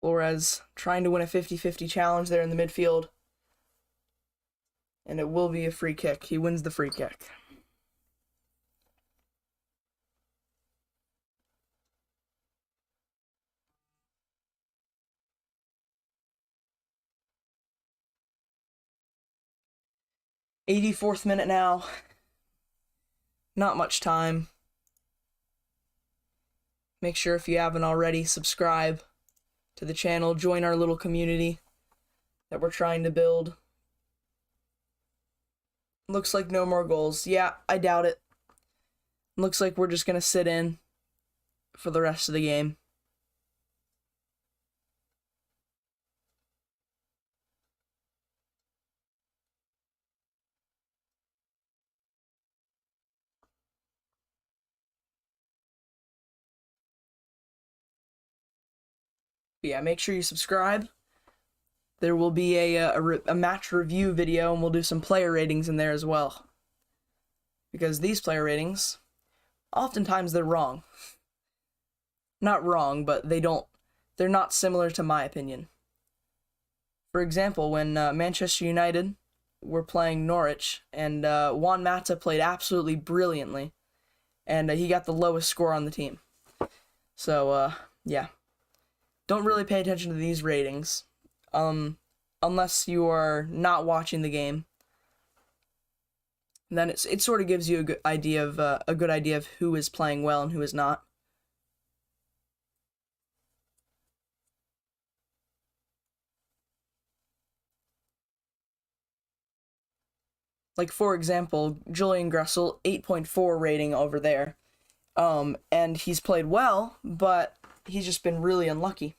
Flores trying to win a 50-50 challenge there in the midfield. And it will be a free kick. He wins the free kick. '84th minute now. Not much time. Make sure if you haven't already, subscribe to the channel. Join our little community that we're trying to build. Looks like no more goals. Yeah, I doubt it. Looks like we're just going to sit in for the rest of the game. But yeah, make sure you subscribe. There will be a match review video, and we'll do some player ratings in there as well. Because these player ratings, oftentimes they're wrong. Not wrong, but they're not similar to my opinion. For example, when Manchester United were playing Norwich, and Juan Mata played absolutely brilliantly, and he got the lowest score on the team. So, yeah. Don't really pay attention to these ratings, unless you are not watching the game. And then it sort of gives you a good idea of who is playing well and who is not. Like, for example, Julian Gressel, 8.4 rating over there. And he's played well, but he's just been really unlucky.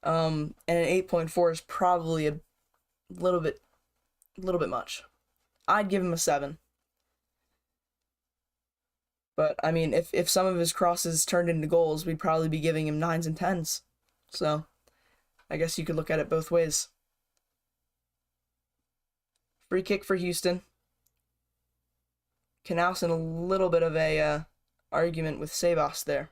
And an 8.4 is probably a little bit much. I'd give him a 7. But, I mean, if some of his crosses turned into goals, we'd probably be giving him 9s and 10s. So, I guess you could look at it both ways. Free kick for Houston. Knaus in a little bit of a argument with Sebas there.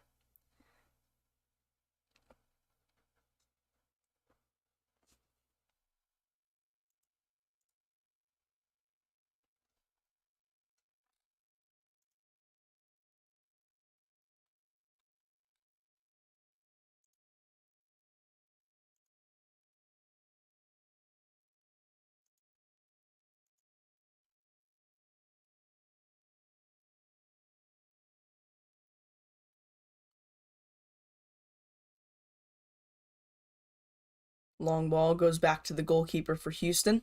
Long ball goes back to the goalkeeper for Houston.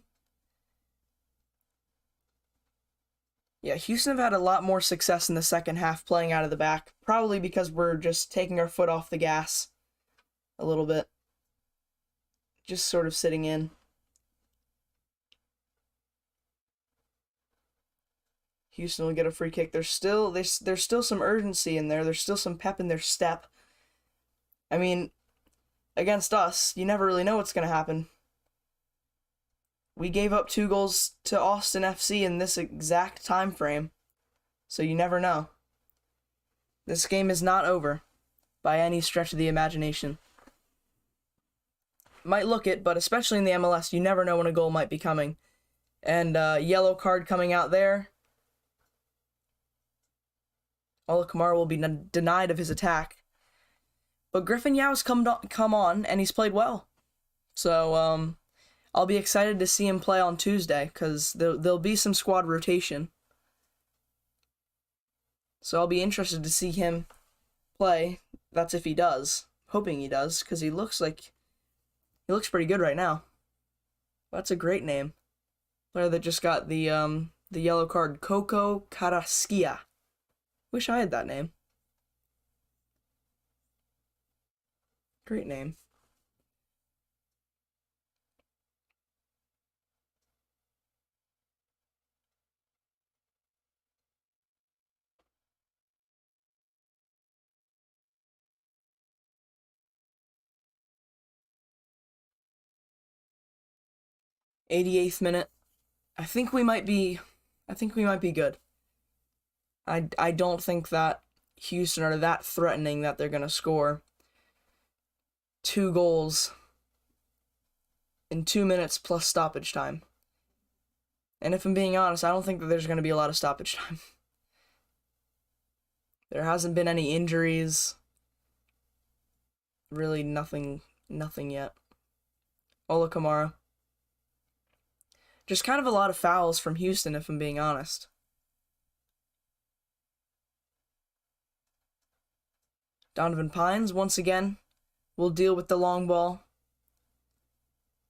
Yeah, Houston have had a lot more success in the second half playing out of the back. Probably because we're just taking our foot off the gas a little bit. Just sort of sitting in. Houston will get a free kick. There's still some urgency in there. There's still some pep in their step. I mean, against us, you never really know what's going to happen. We gave up 2 goals to Austin FC in this exact time frame, so you never know. This game is not over by any stretch of the imagination. Might look it, but especially in the MLS, you never know when a goal might be coming. And yellow card coming out there. Ola Kamara will be denied of his attack. But Griffin Yow's come on, and he's played well. So, I'll be excited to see him play on Tuesday, because there'll be some squad rotation. So I'll be interested to see him play. That's if he does. Hoping he does, because he looks pretty good right now. That's a great name. Player that just got the yellow card, Coco Carrasquilla. Wish I had that name. Great name. '88th minute. I think we might be good. I don't think that Houston are that threatening that they're gonna score 2 goals in 2 minutes plus stoppage time. And if I'm being honest, I don't think that there's gonna be a lot of stoppage time. There hasn't been any injuries. Really nothing yet. Ola Kamara. Just kind of a lot of fouls from Houston, if I'm being honest. Donovan Pines, once again, will deal with the long ball.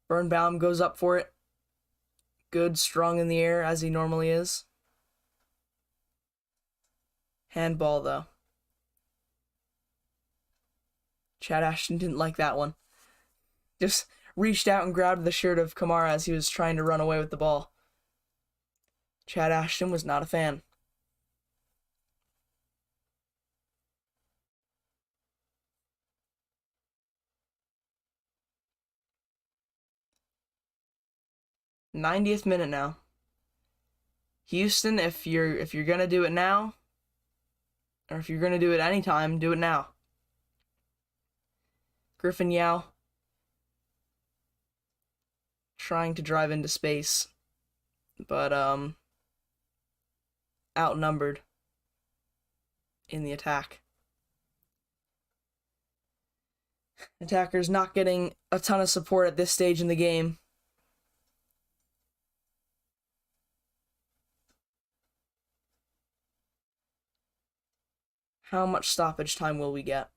Birnbaum goes up for it. Good, strong in the air, as he normally is. Handball, though. Chad Ashton didn't like that one. Just reached out and grabbed the shirt of Kamara as he was trying to run away with the ball. Chad Ashton was not a fan. '90th minute now. Houston, if you're gonna do it now, or if you're gonna do it anytime, do it now. Griffin Yao trying to drive into space, but outnumbered in the attack. Attackers not getting a ton of support at this stage in the game. How much stoppage time will we get?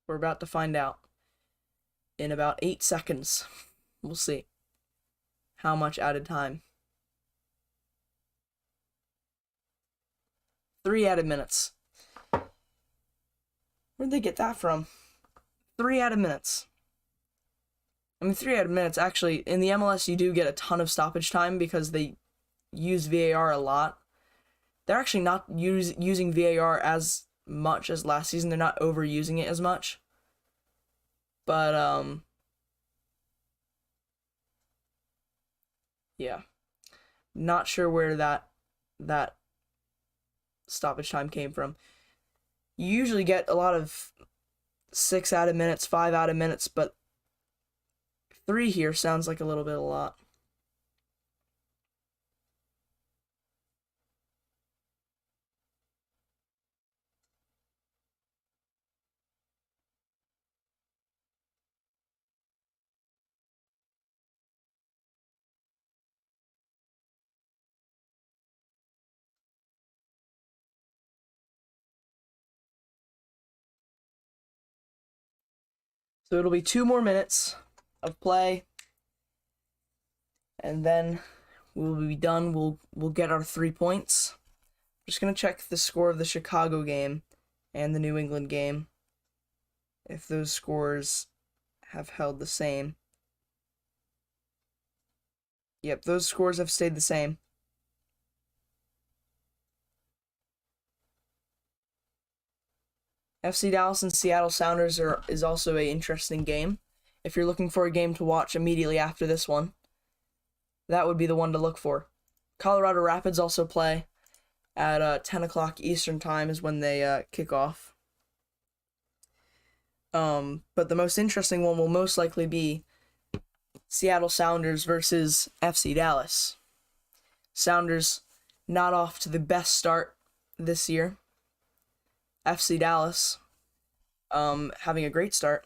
We're about to find out. In about 8 seconds. We'll see how much added time. 3 added minutes. Where'd they get that from? 3 added minutes. I mean, 3 added minutes, actually, in the MLS you do get a ton of stoppage time because they use VAR a lot. They're actually not using VAR as much as last season. They're not overusing it as much. But, yeah. Not sure where that stoppage time came from. You usually get a lot of 6 added minutes, 5 added minutes, but 3 here sounds like a little bit a lot. So it'll be 2 more minutes of play, and then we'll be done. We'll get our 3 points. I'm just gonna check the score of the Chicago game and the New England game, if those scores have held the same. Yep, those scores have stayed the same. FC Dallas and Seattle Sounders is also an interesting game. If you're looking for a game to watch immediately after this one, that would be the one to look for. Colorado Rapids also play at 10 o'clock Eastern time is when they kick off. But the most interesting one will most likely be Seattle Sounders versus FC Dallas. Sounders not off to the best start this year. FC Dallas having a great start.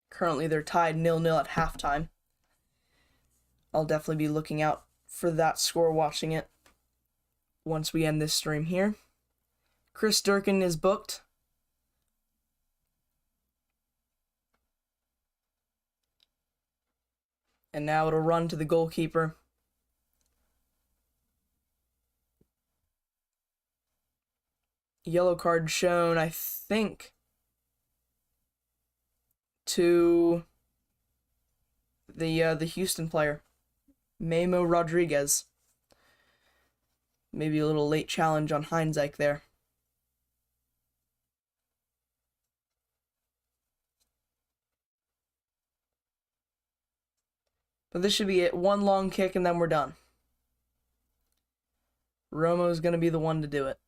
Currently, they're tied 0-0 at halftime. I'll definitely be looking out for that score, watching it once we end this stream here. Chris Durkin is booked. And now it'll run to the goalkeeper. Yellow card shown, I think, to the Houston player, Memo Rodriguez. Maybe a little late challenge on Heinzike there. But this should be it. One long kick and then we're done. Romo's going to be the one to do it.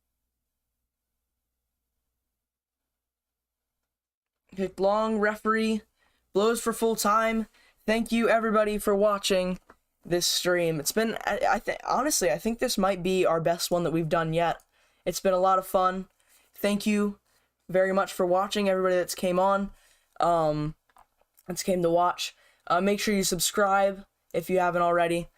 Kick long, referee blows for full time. Thank you everybody for watching this stream. It's been, honestly, I think this might be our best one that we've done yet. It's been a lot of fun. Thank you very much for watching, everybody that's came on, that's came to watch. Make sure you subscribe if you haven't already.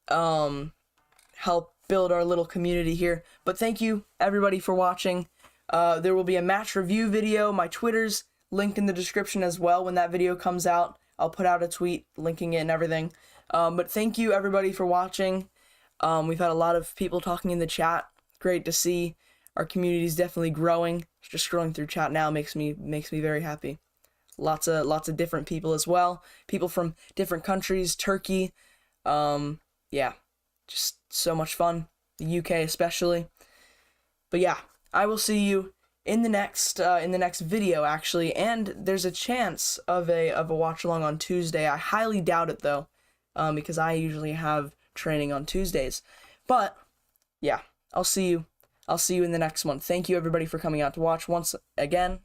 Help build our little community here. But thank you everybody for watching. There will be a match review video. My Twitter's linked in the description as well. When that video comes out, I'll put out a tweet linking it and everything. But thank you everybody for watching. We've had a lot of people talking in the chat. Great to see. Our community is definitely growing. Just scrolling through chat now makes me very happy. Lots of different people as well. People from different countries, Turkey. Yeah, just so much fun. The UK especially. But yeah, I will see you in the next video actually, and there's a chance of a watch along on Tuesday. I highly doubt it though, because I usually have training on Tuesdays. But yeah, I'll see you in the next one. Thank you everybody for coming out to watch once again.